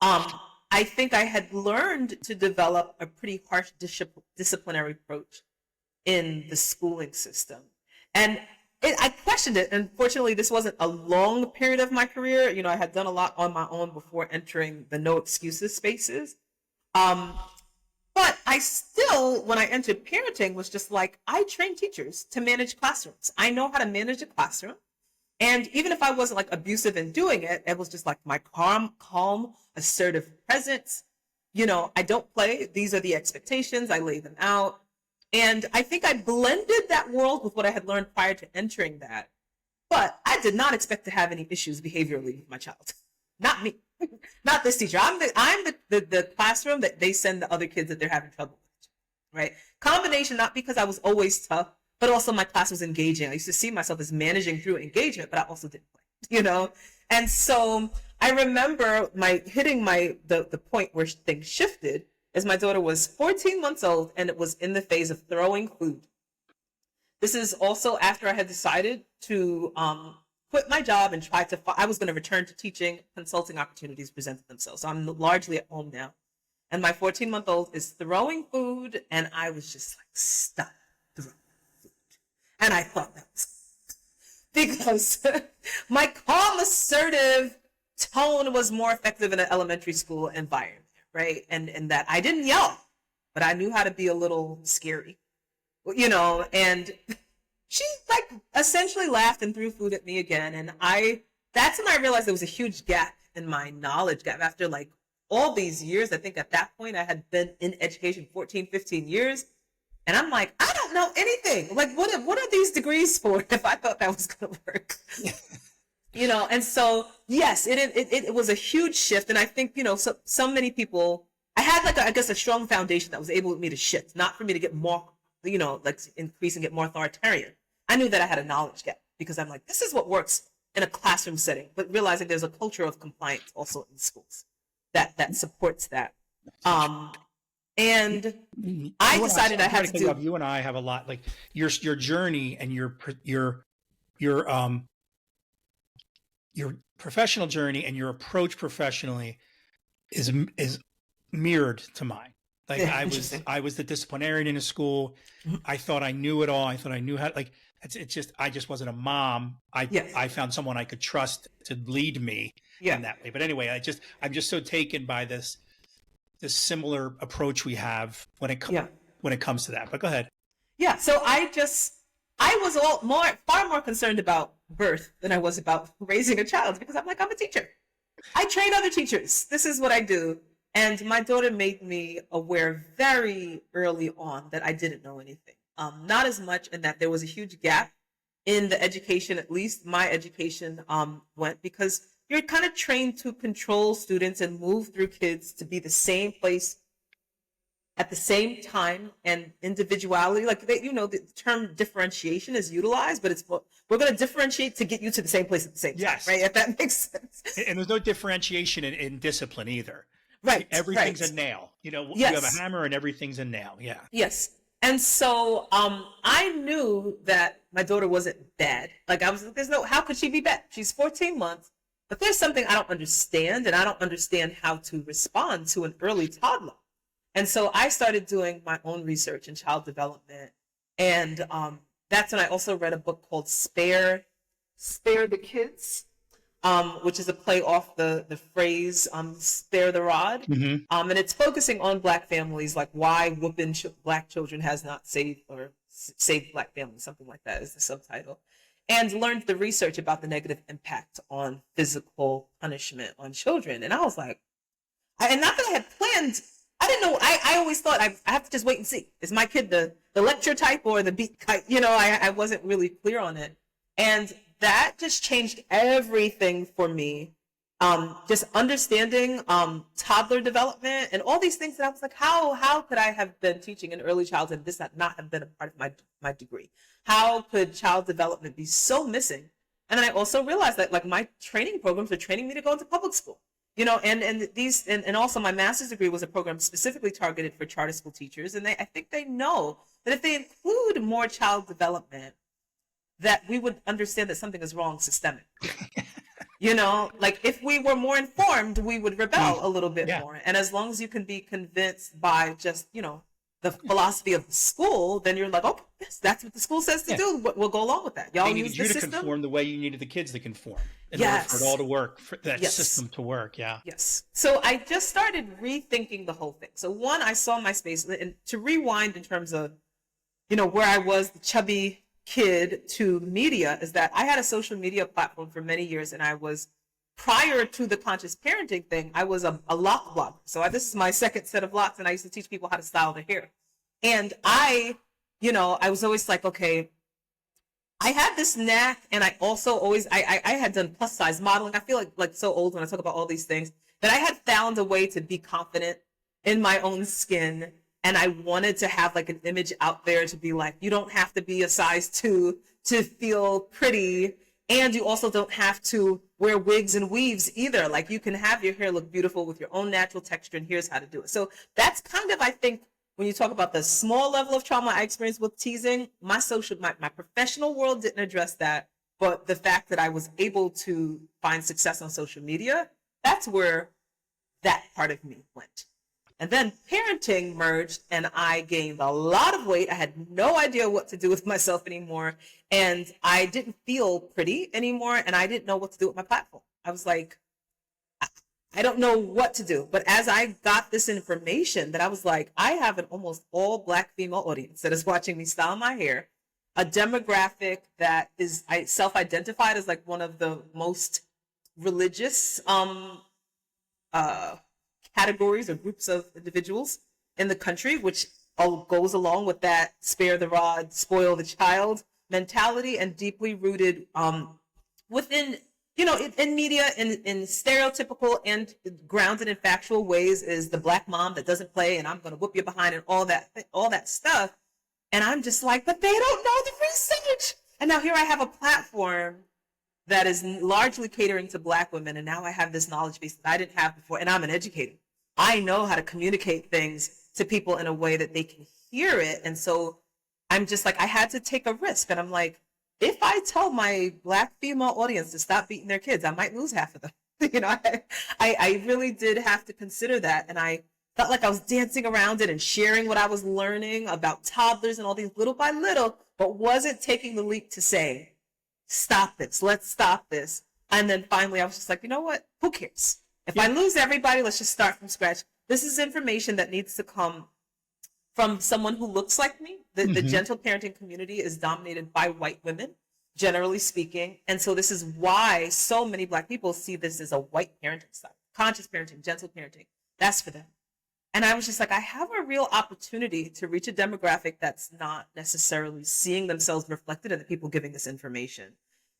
I think I had learned to develop a pretty harsh disciplinary approach in the schooling system. And I questioned it. Unfortunately, this wasn't a long period of my career. I had done a lot on my own before entering the no excuses spaces. But I still, when I entered parenting, was just like, I train teachers to manage classrooms. I know how to manage a classroom. And even if I wasn't like abusive in doing it, it was just like my calm, assertive presence. I don't play. These are the expectations. I lay them out. And I think I blended that world with what I had learned prior to entering that. But I did not expect to have any issues behaviorally with my child. Not me. Not this teacher. I'm the classroom that they send the other kids that they're having trouble with. Right? Combination, not because I was always tough, but also my class was engaging. I used to see myself as managing through engagement, but I also didn't play. And so I remember hitting the point where things shifted as my daughter was 14 months old and it was in the phase of throwing food. This is also after I had decided to quit my job and I was going to return to teaching. Consulting opportunities presented themselves. So I'm largely at home now. And my 14-month-old is throwing food and I was just like, stop throwing food. And I thought that was because my calm, assertive tone was more effective in an elementary school environment. Right. And that I didn't yell, but I knew how to be a little scary, and she like essentially laughed and threw food at me again. And that's when I realized there was a huge gap in my knowledge gap after like all these years. I think at that point I had been in education 14, 15 years. And I'm like, I don't know anything. Like, what are these degrees for if I thought that was going to work? And so, yes, it was a huge shift. And I think, so many people, I had like, a strong foundation that was able for me to shift, not for me to get more, like increase and get more authoritarian. I knew that I had a knowledge gap because I'm like, this is what works in a classroom setting, but realizing there's a culture of compliance also in schools that supports that. And I decided I had to do. You and I have a lot, like your journey and your professional journey and your approach professionally is mirrored to mine. Like I was the disciplinarian in a school. I thought I knew it all. I thought I knew how. Like I just wasn't a mom. I found someone I could trust to lead me in that way. But anyway, I'm just so taken by this similar approach we have when it comes to that. But go ahead. Yeah. So I was far more concerned about birth than I was about raising a child because I'm a teacher. I train other teachers. This is what I do. And my daughter made me aware very early on that I didn't know anything. Not as much in that there was a huge gap in the education, at least my education went, because you're kind of trained to control students and move through kids to be the same place at the same time and individuality. Like the term differentiation is utilized, but we're going to differentiate to get you to the same place at the same time, Yes. right? If that makes sense. And there's no differentiation in discipline either. Right, Everything's right. a nail. You have a Yes, hammer and everything's a nail. Yeah. yes. And so I knew that my daughter wasn't bad. Like I was like, how could she be bad? She's 14 months, but there's something I don't understand, and I don't understand how to respond to an early toddler. And so I started doing my own research in child development. And that's when I also read a book called Spare the Kids, which is a play off the phrase spare the rod. Mm-hmm. And it's focusing on Black families, like why whooping Black children has not saved Black families, something like that is the subtitle. And learned the research about the negative impact on physical punishment on children. And I was like, and not that I had planned, I didn't know. I always thought I have to just wait and see. Is my kid the lecture type or the beat type? I wasn't really clear on it. And that just changed everything for me. Just understanding toddler development and all these things that I was like, how could I have been teaching in early childhood and this not have been a part of my degree? How could child development be so missing? And then I also realized that like my training programs are training me to go into public school. And also my master's degree was a program specifically targeted for charter school teachers. And I think they know that if they include more child development, that we would understand that something is wrong systemic. Like if we were more informed, we would rebel a little bit more. And as long as you can be convinced by just, the philosophy of the school, then you're like, okay, yes, that's what the school says to do. We'll go along with that. Y'all They use needed the you to system. conform the way you needed the kids to conform in order for it all to work, for that system to work. Yeah. Yes. So I just started rethinking the whole thing. So one, I saw my space, and to rewind in terms of, where I was, the chubby kid to media, is that I had a social media platform for many years, and I was, prior to the conscious parenting thing, I was a lock blogger. So this is my second set of locks, and I used to teach people how to style their hair. And I was always like, okay, I had this knack, and I also always, I had done plus size modeling. I feel like so old when I talk about all these things, that I had found a way to be confident in my own skin. And I wanted to have like an image out there to be like, you don't have to be a size 2 to feel pretty. And you also don't have to wear wigs and weaves either. Like you can have your hair look beautiful with your own natural texture, and here's how to do it. So that's kind of, I think, when you talk about the small level of trauma I experienced with teasing, my professional world didn't address that. But the fact that I was able to find success on social media, that's where that part of me went. And then parenting merged, and I gained a lot of weight. I had no idea what to do with myself anymore. And I didn't feel pretty anymore. And I didn't know what to do with my platform. I was like, I don't know what to do. But as I got this information, that I was like, I have an almost all Black female audience that is watching me style my hair, a demographic that is self-identified as like one of the most religious categories or groups of individuals in the country, which goes along with that spare the rod, spoil the child mentality, and deeply rooted within, in media, in stereotypical and grounded in factual ways, is the Black mom that doesn't play and I'm going to whoop you behind and all that stuff. And I'm just like, but they don't know the research. And now here I have a platform that is largely catering to Black women. And now I have this knowledge base that I didn't have before. And I'm an educator. I know how to communicate things to people in a way that they can hear it. And so I'm just like, I had to take a risk. And I'm like, if I tell my Black female audience to stop beating their kids, I might lose half of them. I really did have to consider that. And I felt like I was dancing around it and sharing what I was learning about toddlers and all these little by little, but wasn't taking the leap to say, stop this, let's stop this. And then finally I was just like, you know what? Who cares? If I lose everybody, let's just start from scratch. This is information that needs to come from someone who looks like me. The gentle parenting community is dominated by white women, generally speaking. And so this is why so many Black people see this as a white parenting style. Conscious parenting, gentle parenting. That's for them. And I was just like, I have a real opportunity to reach a demographic that's not necessarily seeing themselves reflected in the people giving this information.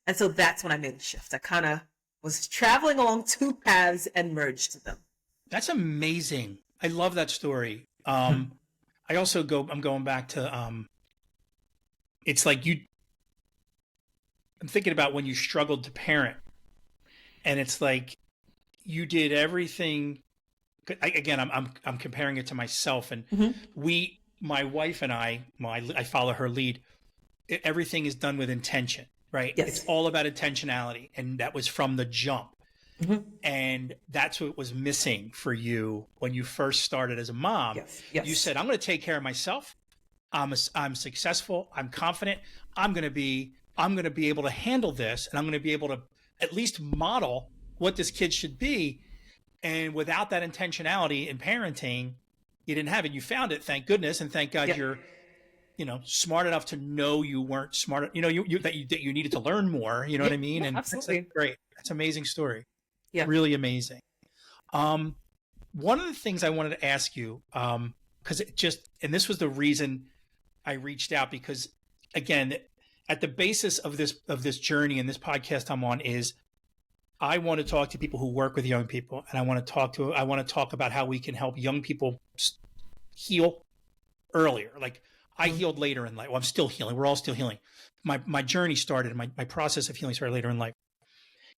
And so that's when I made a shift. I kind of was traveling along two paths and merged them. That's amazing. I love that story. I'm going back to, it's like I'm thinking about when you struggled to parent, and it's like you did everything. Again, I'm comparing it to myself, and Hmm. my wife and I follow her lead. Everything is done with intention, right? It's Yes. all about intentionality, and that was from the jump. Hmm. And that's what was missing for you when you first started as a mom. Yes. You Yes. said, "I'm going to take care of myself. I'm successful. I'm confident. I'm going to be able to handle this, and I'm going to be able to at least model what this kid should be." And without that intentionality in parenting, you didn't have it. You found it, thank goodness, and thank God Yep. you're smart enough to know you weren't smart. That you needed to learn more. You know what Yeah. I mean? Yeah. And that's Absolutely. great. That's an amazing story. Yeah. Really amazing. Um, One of the things I wanted to ask you, because and this was the reason I reached out, because again, at the basis of this journey and this podcast I'm on is I want to talk to people who work with young people, and I want to talk about how we can help young people heal earlier. Like I Mhm. healed later in life. Well, I'm still healing. We're all still healing. My journey started, my process of healing started later in life.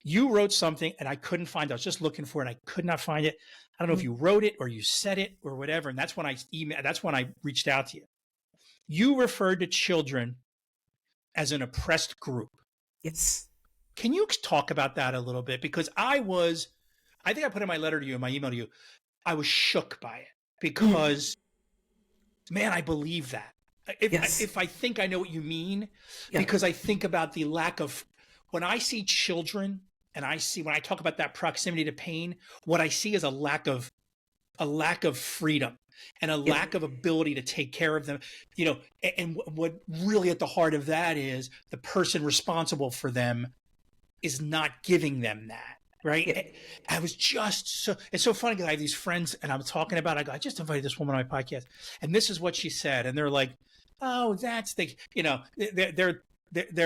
You wrote something and I couldn't find it. I was just looking for it. And I could not find it. I don't know if Mhm. you wrote it or you said it or whatever. And that's when I reached out to you. You referred to children as an oppressed group. Yes. Can you talk about that a little bit? Because I think I put in my letter to you, in my email to you, I was shook by it Mhm. because, man, I believe that. If, Yes. if I think I know what you mean, Yeah. because I think about the lack of, when I see children and when I talk about that proximity to pain, what I see is a lack of freedom and a Yeah. lack of ability to take care of them. And what really at the heart of that is the person responsible for them is not giving them that. Right. Yeah. I was just it's so funny because I have these friends and I'm talking about, I just invited this woman on my podcast and this is what she said. And they're like, oh, that's they're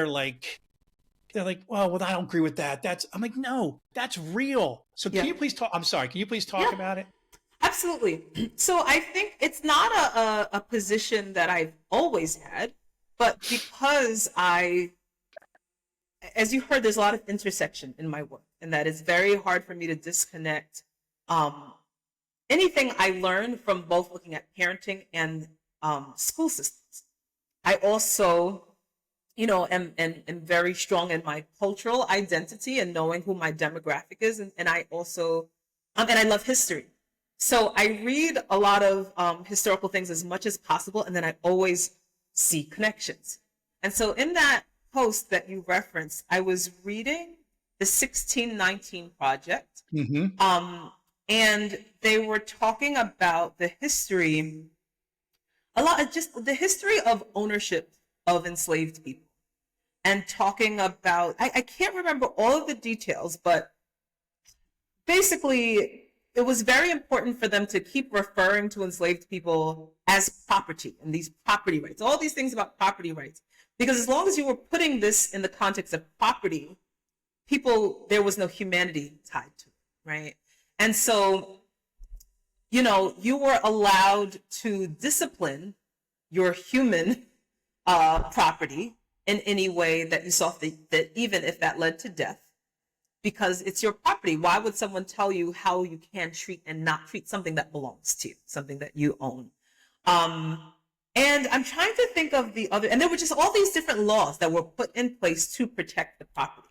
like, well, I don't agree with that. I'm like, no, that's real. So can Yeah. you please talk? I'm sorry. Can you please talk Yeah. about it? Absolutely. So I think it's not a position that I've always had, but because as you heard, there's a lot of intersection in my work, and that it's very hard for me to disconnect um, anything I learned from both looking at parenting and school systems. I also, am very strong in my cultural identity and knowing who my demographic is, and I also, and I love history. So I read a lot of historical things as much as possible, and then I always see connections. And so in that post that you referenced, I was reading the 1619 Project, Mm-hmm. um, and they were talking about the history, a lot, just the history of ownership of enslaved people, and talking about, I can't remember all of the details, but basically it was very important for them to keep referring to enslaved people as property and these property rights, all these things about property rights. Because as long as you were putting this in the context of property, people, there was no humanity tied to it, right? And so, you were allowed to discipline your human property in any way that you saw that, even if that led to death, because it's your property. Why would someone tell you how you can treat and not treat something that belongs to you, something that you own? Um, and I'm trying to think of the other, and there were just all these different laws that were put in place to protect the property.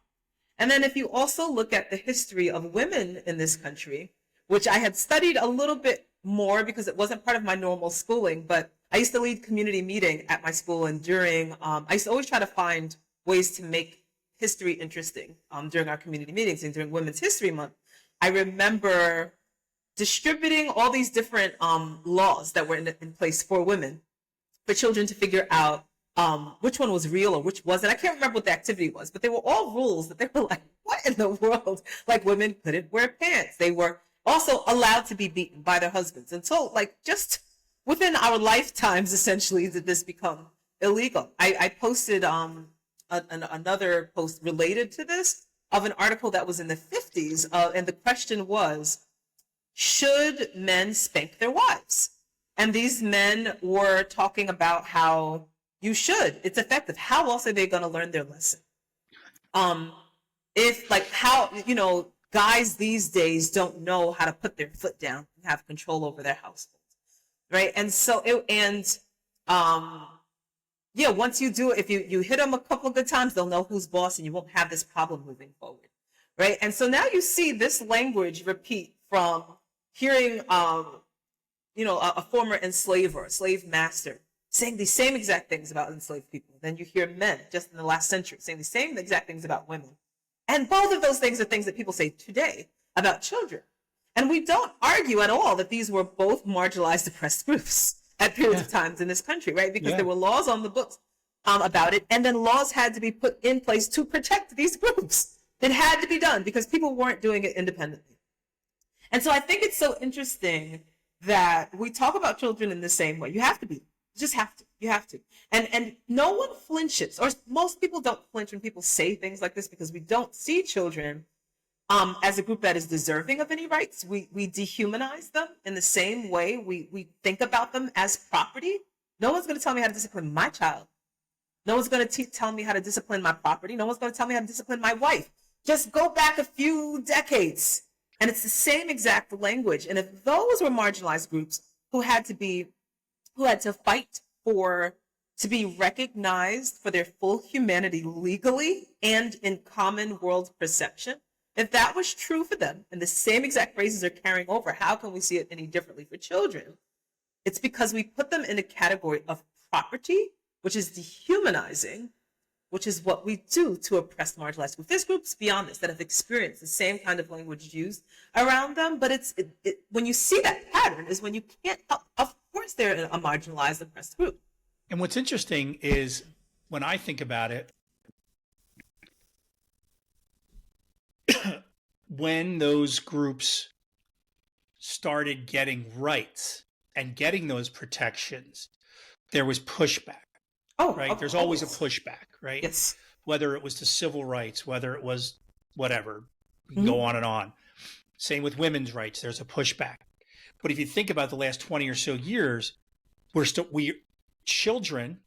And then if you also look at the history of women in this country, which I had studied a little bit more because it wasn't part of my normal schooling, but I used to lead community meeting at my school, and I used to always try to find ways to make history interesting during our community meetings and during Women's History Month. I remember distributing all these different laws that were in place for women, for children to figure out which one was real or which wasn't. I can't remember what the activity was, but they were all rules that they were like, what in the world? Like, women couldn't wear pants. They were also allowed to be beaten by their husbands. And so, like, just within our lifetimes, essentially, did this become illegal. I posted another post related to this of an article that was in the 50s, and the question was, should men spank their wives? And these men were talking about how it's effective. How else are they going to learn their lesson? If like how, guys these days don't know how to put their foot down and have control over their households. Right. And so yeah, once you do it, if you hit them a couple of good times, they'll know who's boss and you won't have this problem moving forward. Right. And so now you see this language repeat from hearing, a former enslaver, a slave master, saying the same exact things about enslaved people. Then you hear men just in the last century saying the same exact things about women. And both of those things are things that people say today about children. And we don't argue at all that these were both marginalized, oppressed groups at periods of times in this country, right? Because there were laws on the books about it. And then laws had to be put in place to protect these groups. It had to be done because people weren't doing it independently. And so I think it's so interesting that we talk about children in the same way. You have to be. You just have to. You have to. And no one flinches, or most people don't flinch when people say things like this because we don't see children as a group that is deserving of any rights. We dehumanize them in the same way we think about them as property. No one's going to tell me how to discipline my child. No one's going to tell me how to discipline my property. No one's going to tell me how to discipline my wife. Just go back a few decades. And it's the same exact language. And if those were marginalized groups who had to fight to be recognized for their full humanity legally and in common world perception, if that was true for them and the same exact phrases are carrying over, how can we see it any differently for children? It's because we put them in a category of property, which is dehumanizing, which is what we do to oppressed marginalized groups. There's groups beyond this that have experienced the same kind of language used around them, but when you see that pattern is when you can't, of course they're a marginalized, oppressed group. And what's interesting is when I think about it, when those groups started getting rights and getting those protections, there was pushback. Oh, right. There's always a pushback, right? Yes. Whether it was to civil rights, whether it was whatever, go on and on. Same with women's rights. There's a pushback. But if you think about the last 20 or so years, children,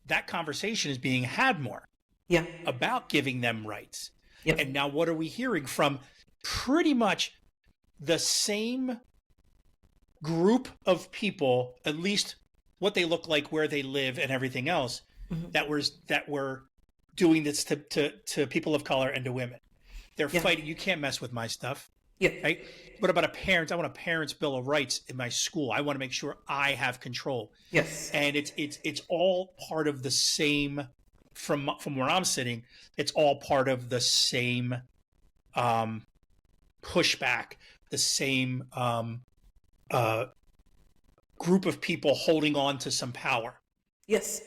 that conversation is being had more about giving them rights. Yep. And now what are we hearing from pretty much the same group of people, at least what they look like, where they live, and everything else, that were doing this to people of color and to women. They're fighting. You can't mess with my stuff. Yeah. Right. What about a parent? I want a parent's bill of rights in my school. I want to make sure I have control. Yes. And it's all part of the same. From where I'm sitting, it's all part of the same pushback, the same group of people holding on to some power. Yes.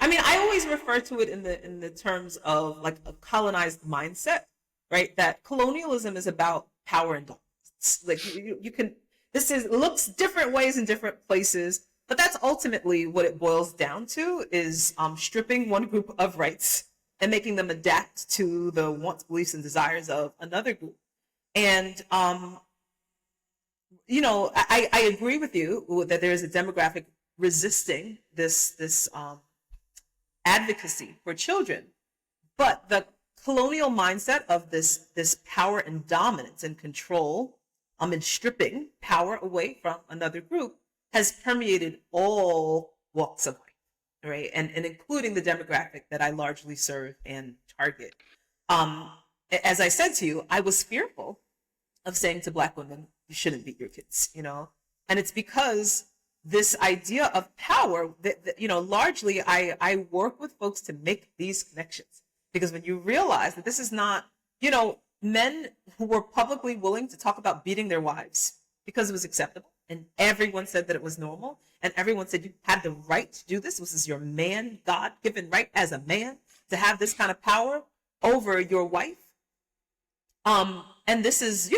I mean, I always refer to it in the terms of like a colonized mindset, right? That colonialism is about power and dominance. Like you can, looks different ways in different places, but that's ultimately what it boils down to is stripping one group of rights and making them adapt to the wants, beliefs, and desires of another group. And I agree with you that there is a demographic resisting this advocacy for children, but the colonial mindset of this power and dominance and control, and stripping power away from another group has permeated all walks of life, right? And including the demographic that I largely serve and target. As I said to you, I was fearful of saying to Black women, you shouldn't beat your kids, and it's because this idea of power that largely I work with folks to make these connections, because when you realize that this is not, men who were publicly willing to talk about beating their wives because it was acceptable and everyone said that it was normal and everyone said you had the right to do this. This is your man, God-given right as a man to have this kind of power over your wife. And this is,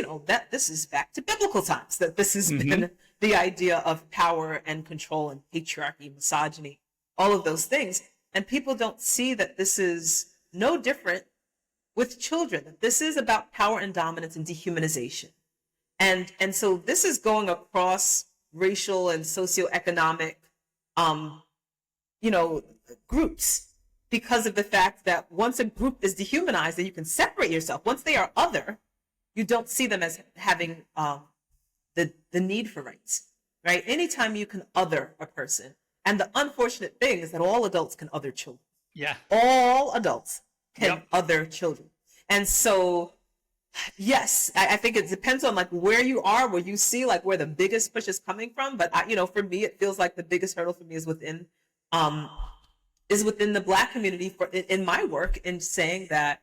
this is back to biblical times, that this has been the idea of power and control and patriarchy, misogyny, all of those things. And people don't see that this is no different with children, that this is about power and dominance and dehumanization. And so this is going across racial and socioeconomic, um, you know, groups, because of the fact that once a group is dehumanized and you can separate yourself, once they are other, you don't see them as having the need for rights, right? Anytime you can other a person, and the unfortunate thing is that all adults can other children. Yeah. All adults can Yep. other children. And so, yes, I think it depends on like where you are, where you see like where the biggest push is coming from. But for me, it feels like the biggest hurdle for me um, is within the Black community for in my work, in saying that.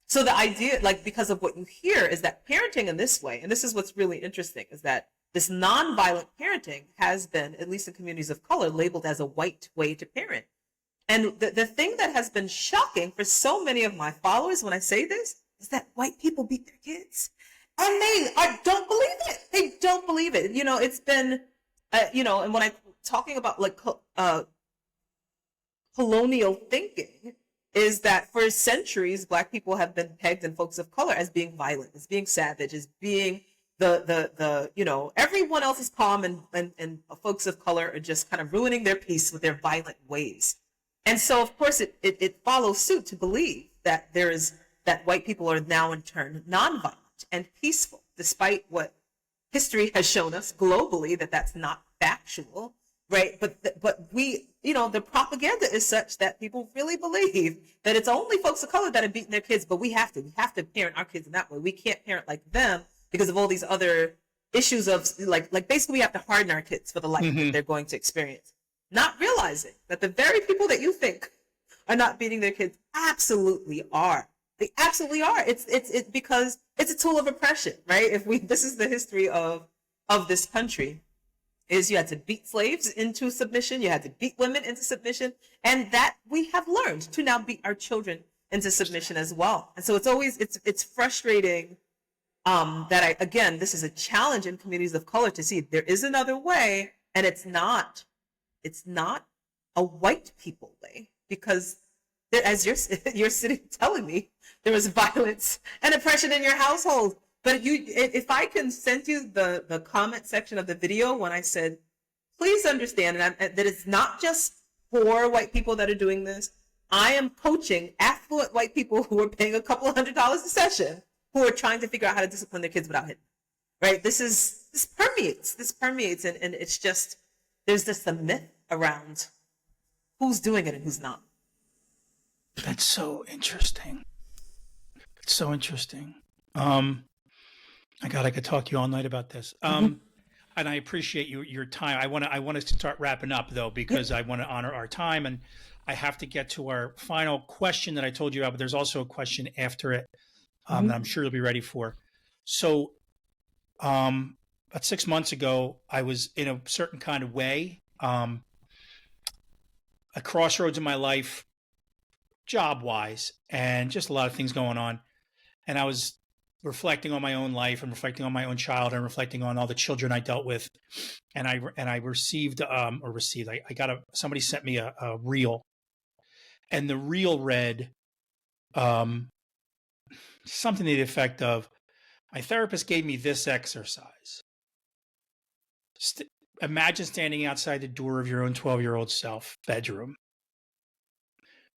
So the idea, like, because of what you hear, is that parenting in this way, and this is what's really interesting, is that this nonviolent parenting has been, at least in communities of color, labeled as a white way to parent. And the thing that has been shocking for so many of my followers when I say this is that white people beat their kids. And don't believe it. They don't believe it. It's been, and when I'm talking about like colonial thinking, is that for centuries, Black people have been pegged, and folks of color, as being violent, as being savage, as being everyone else is calm, and folks of color are just kind of ruining their peace with their violent ways. And so, of course, it follows suit to believe that that white people are now in turn nonviolent and peaceful, despite what history has shown us globally that that's not factual, right? But we, the propaganda is such that people really believe that it's only folks of color that are beating their kids, but we have to parent our kids in that way. We can't parent like them because of all these other issues of like basically we have to harden our kids for the life that they're going to experience. Not realizing that the very people that you think are not beating their kids absolutely are. They absolutely are. It's because it's a tool of oppression, right? This is the history of this country, is you had to beat slaves into submission, you had to beat women into submission, and that we have learned to now beat our children into submission as well. And so it's frustrating that again, this is a challenge in communities of color to see there is another way, and it's not a white people way, because as you're sitting telling me there was violence and oppression in your household. But if I can send you the comment section of the video when I said, please understand that it's not just poor white people that are doing this. I am coaching affluent white people who are paying a couple of $100s a session, who are trying to figure out how to discipline their kids without hitting. Right? This permeates, and it's just, there's just a myth around who's doing it and who's not. That's so interesting. It's so interesting. I could talk to you all night about this. And I appreciate your time. I want us to start wrapping up though, because I want to honor our time, and I have to get to our final question that I told you about, but there's also a question after it that I'm sure you'll be ready for. So about 6 months ago, I was in a certain kind of way, a crossroads in my life, job-wise, and just a lot of things going on. And I was reflecting on my own life and reflecting on my own child and reflecting on all the children I dealt with. And I received, somebody sent me a reel, and the reel read something to the effect of, my therapist gave me this exercise. Imagine standing outside the door of your own 12-year-old self bedroom.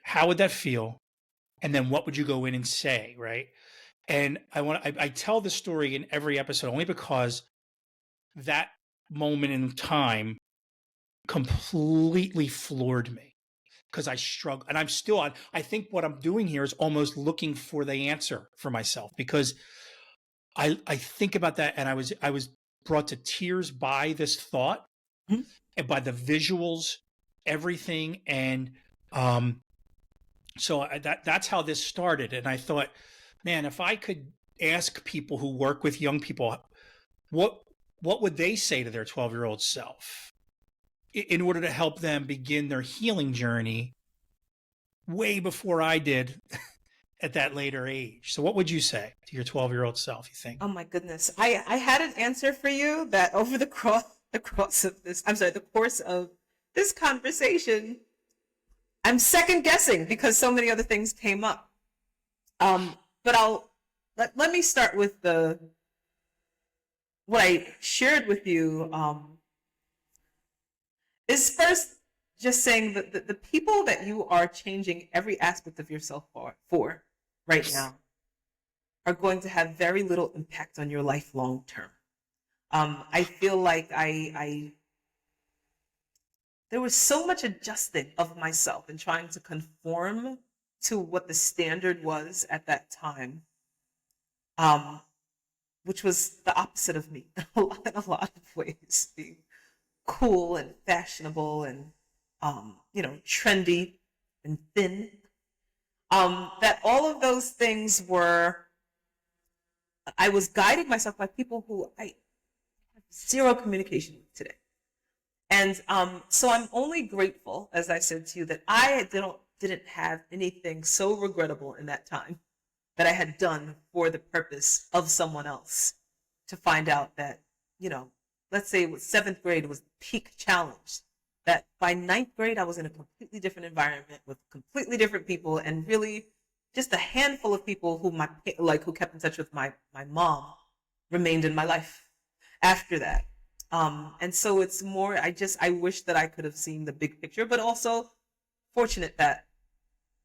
How would that feel? And then what would you go in and say, right? And I tell the story in every episode only because that moment in time completely floored me, because I struggle, and I think what I'm doing here is almost looking for the answer for myself, because I think about that, and I was brought to tears by this thought and by the visuals, everything. And so that's how this started. And I thought, man, if I could ask people who work with young people, what would they say to their 12-year-old self in order to help them begin their healing journey way before I did at that later age? So what would you say to your 12-year-old self, you think? Oh my goodness. I had an answer for you that over the course of this conversation, I'm second guessing because so many other things came up. But let me start with what I shared with you is first just saying that the people that you are changing every aspect of yourself for right now are going to have very little impact on your life long term. I feel like I there was so much adjusting of myself and trying to conform to what the standard was at that time, um, which was the opposite of me in a lot of ways, being cool and fashionable and trendy and thin. That all of those things were, I was guiding myself by people who I have zero communication with today. And so I'm only grateful, as I said to you, that I didn't have anything so regrettable in that time that I had done for the purpose of someone else, to find out that, let's say it was seventh grade was the peak challenge. That by ninth grade, I was in a completely different environment with completely different people, and really just a handful of people who kept in touch with my mom remained in my life after that. And so it's more, I wish that I could have seen the big picture, but also fortunate that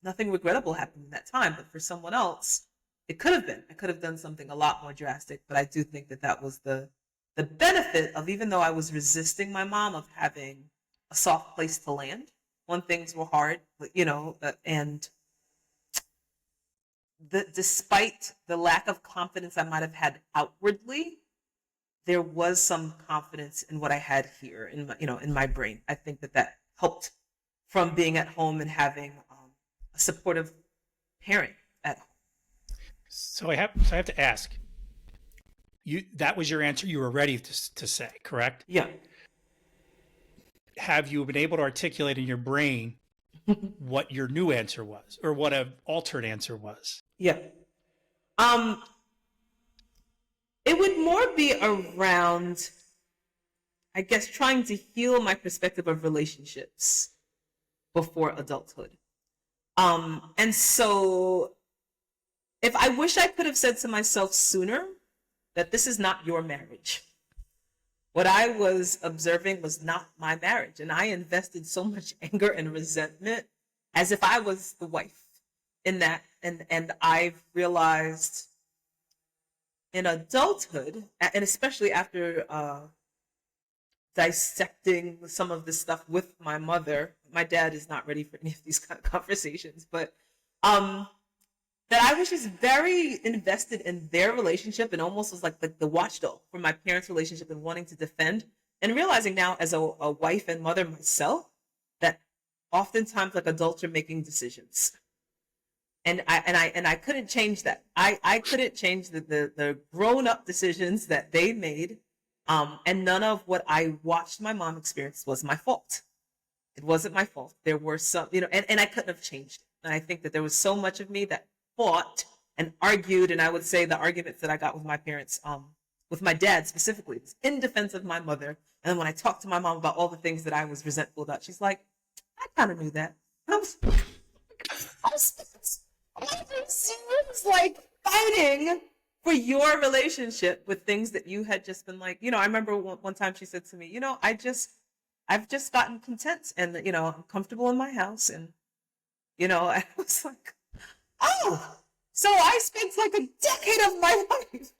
nothing regrettable happened in that time. But for someone else, it could have been. I could have done something a lot more drastic. But I do think that that was the benefit of, even though I was resisting my mom, of having a soft place to land when things were hard, and despite the lack of confidence I might have had outwardly, there was some confidence in what I had here in my brain. I think that helped from being at home and having a supportive parent at home. So I have to ask you. That was your answer. You were ready to say, correct? Yeah. Have you been able to articulate in your brain what your new answer was, or what an altered answer was? Yeah. Um, it would more be around, I guess, trying to heal my perspective of relationships before adulthood. And so, if I wish I could have said to myself sooner that this is not your marriage. What I was observing was not my marriage. And I invested so much anger and resentment as if I was the wife in that. And I've realized in adulthood, and especially after dissecting some of this stuff with my mother, my dad is not ready for any of these kind of conversations, but that I was just very invested in their relationship, and almost was like the watchdog for my parents' relationship, and wanting to defend, and realizing now as a wife and mother myself that oftentimes, like, adults are making decisions. And I couldn't change that. I couldn't change the grown up decisions that they made. And none of what I watched my mom experience was my fault. It wasn't my fault. There were some, and I couldn't have changed it. And I think that there was so much of me that fought and argued. And I would say the arguments that I got with my parents, with my dad specifically, was in defense of my mother. And then when I talked to my mom about all the things that I was resentful about, she's like, I kind of knew that. I was like fighting for your relationship with things that you had just been like, I remember one time she said to me, I've just gotten content, and, I'm comfortable in my house. And, I was like, oh, so I spent like a decade of my life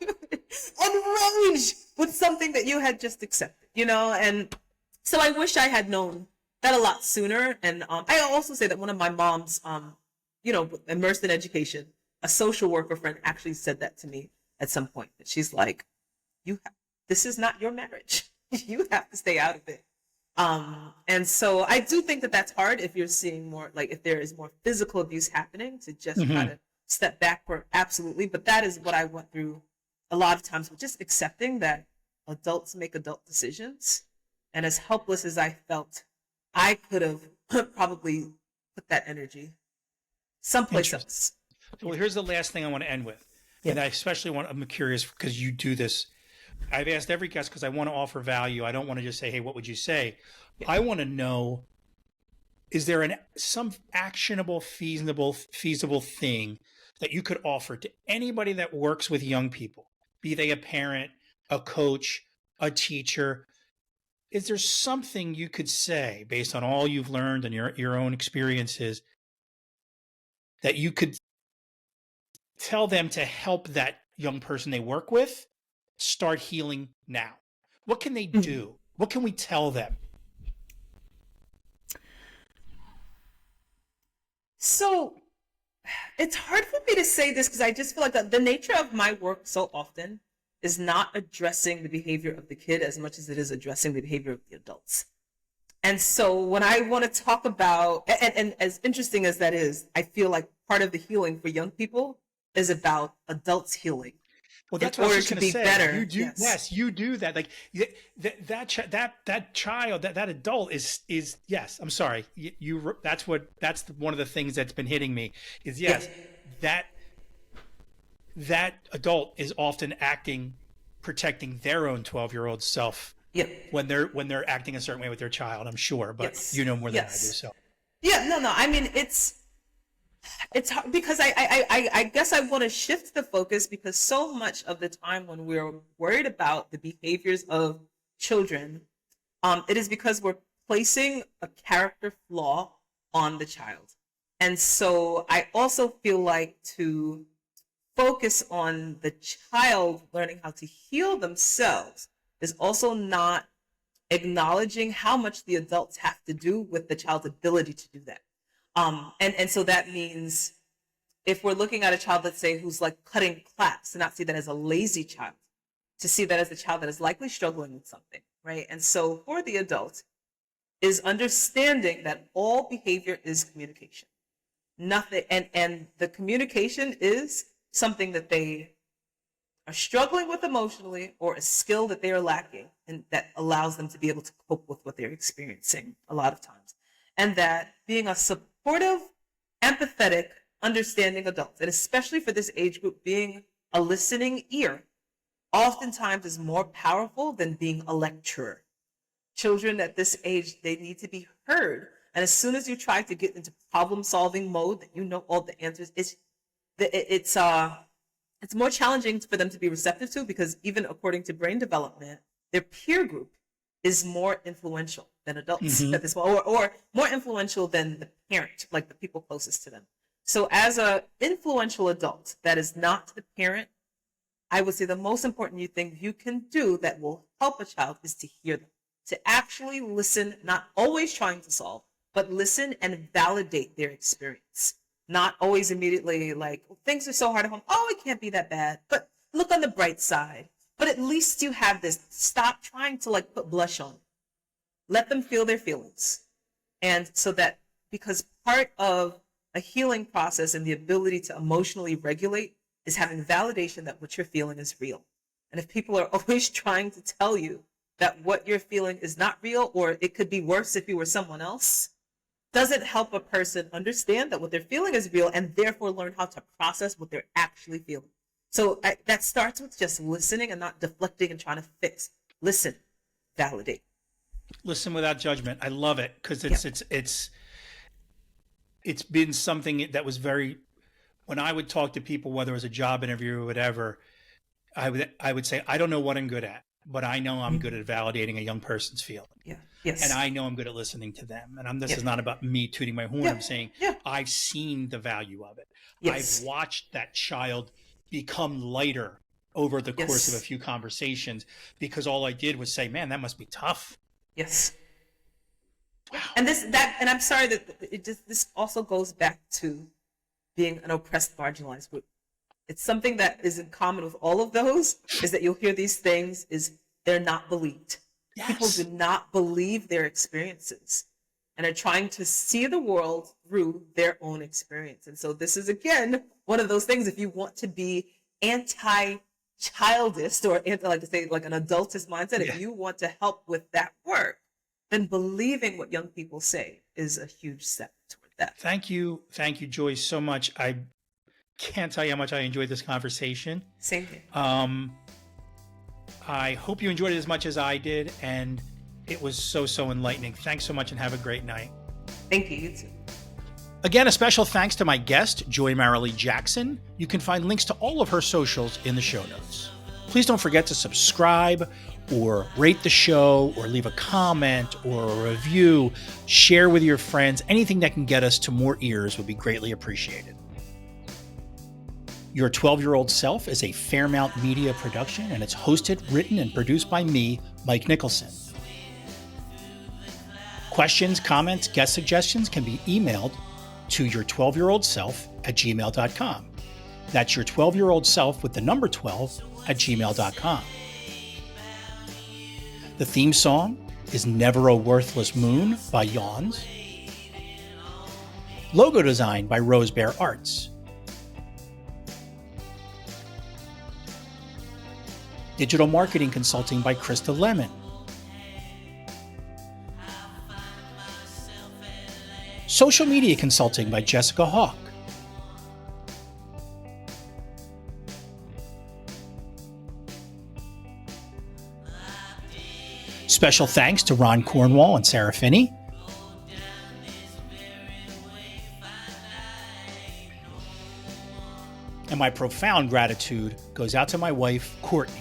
enraged with something that you had just accepted, and so I wish I had known that a lot sooner. And I also say that one of my mom's, immersed in education, a social worker friend actually said that to me at some point. That she's like, this is not your marriage. You have to stay out of it. And so I do think that that's hard if you're seeing more, like, if there is more physical abuse happening, to just kind of step back for absolutely. But that is what I went through a lot of times, with just accepting that adults make adult decisions. And as helpless as I felt, I could have probably put that energy someplace else. Well, here's the last thing I want to end with. Yeah. And I'm curious, because you do this. I've asked every guest because I want to offer value. I don't want to just say, hey, what would you say? Yeah. I want to know, is there some actionable, feasible thing that you could offer to anybody that works with young people, be they a parent, a coach, a teacher, is there something you could say based on all you've learned and your own experiences that you could tell them to help that young person they work with start healing now? What can they Mhm. do? What can we tell them? So it's hard for me to say this because I just feel like the nature of my work so often is not addressing the behavior of the kid as much as it is addressing the behavior of the adults. And so when I want to talk about, and as interesting as that is, I feel like part of the healing for young people is about adults healing Well, in that's what I was order just to going to be say. You better. do, Yes. yes, you do that. Like that child, that adult is yes. I'm sorry. That's one of the things that's been hitting me is Yeah. yes, that that adult is often acting, protecting their own 12-year-old self Yeah. when they're acting a certain way with their child. I'm sure, but Yes. you know more than I do. Yes. So Yeah. No, no. I mean, it's hard because I guess I want to shift the focus because so much of the time when we're worried about the behaviors of children, it is because we're placing a character flaw on the child. And so I also feel like to focus on the child learning how to heal themselves is also not acknowledging how much the adults have to do with the child's ability to do that. And so that means if we're looking at a child, let's say, who's like cutting class, to not see that as a lazy child, to see that as a child that is likely struggling with something, right? And so for the adult is understanding that all behavior is communication. Nothing, and the communication is something that they are struggling with emotionally or a skill that they are lacking and that allows them to be able to cope with what they're experiencing a lot of times. And that being a supportive, empathetic, understanding adult, and especially for this age group, being a listening ear oftentimes is more powerful than being a lecturer. Children at this age, they need to be heard. And as soon as you try to get into problem solving mode that you know all the answers, it's more challenging for them to be receptive to because even according to brain development, their peer group is more influential than adults mm-hmm. at this point, or more influential than the parent, like the people closest to them. So as a influential adult that is not the parent, I would say the most important thing you can do that will help a child is to hear them, to actually listen, not always trying to solve, but listen and validate their experience. Not always immediately like, well, things are so hard at home. Oh, it can't be that bad. But look on the bright side. But at least you have this. Stop trying to like put blush on. Let them feel their feelings. And so that because part of a healing process and the ability to emotionally regulate is having validation that what you're feeling is real. And if people are always trying to tell you that what you're feeling is not real or it could be worse if you were someone else, doesn't help a person understand that what they're feeling is real and therefore learn how to process what they're actually feeling. So that starts with just listening and not deflecting and trying to fix. Listen, validate. Listen without judgment. I love it because Yeah. it's been something that was very when I would talk to people, whether it was a job interview or whatever, I would say, I don't know what I'm good at, but I know I'm good at validating a young person's feeling. Yeah. And Yes. I know I'm good at listening to them. And this Yeah. is not about me tooting my horn. Yeah. I'm saying Yeah. I've seen the value of it. I've Yes. watched that child become lighter over the course of a Yes. few conversations because all I did was say, man, that must be tough. Yes. Wow. And I'm sorry that this also goes back to being an oppressed, marginalized group. It's something that is in common with all of those is that you'll hear these things is they're not believed. People Yes. do not believe their experiences and are trying to see the world through their own experience. And so this is again one of those things if you want to be anti-childish or anti like to say like an adultist mindset, Yeah. if you want to help with that work, then believing what young people say is a huge step toward that. Thank you, Joy, so much. I can't tell you how much I enjoyed this conversation. Same thing. I hope you enjoyed it as much as I did, and it was so enlightening. Thanks so much and have a great night. Thank you, you too. Again, a special thanks to my guest, Joy Marilie Jackson. You can find links to all of her socials in the show notes. Please don't forget to subscribe or rate the show or leave a comment or a review. Share with your friends. Anything that can get us to more ears would be greatly appreciated. Your 12-Year-Old Self is a Fairmount Media production, and it's hosted, written, and produced by me, Mike Nicholson. Questions, comments, guest suggestions can be emailed to your12yearoldself@gmail.com. That's your 12-year-old self with the number 12 at gmail.com. The theme song is Never a Worthless Moon by Yawns. Logo design by Rose Bear Arts. Digital marketing consulting by Krista Lemon. Social media consulting by Jessica Hawk. Special thanks to Ron Cornwall and Sarah Finney. And my profound gratitude goes out to my wife, Courtney.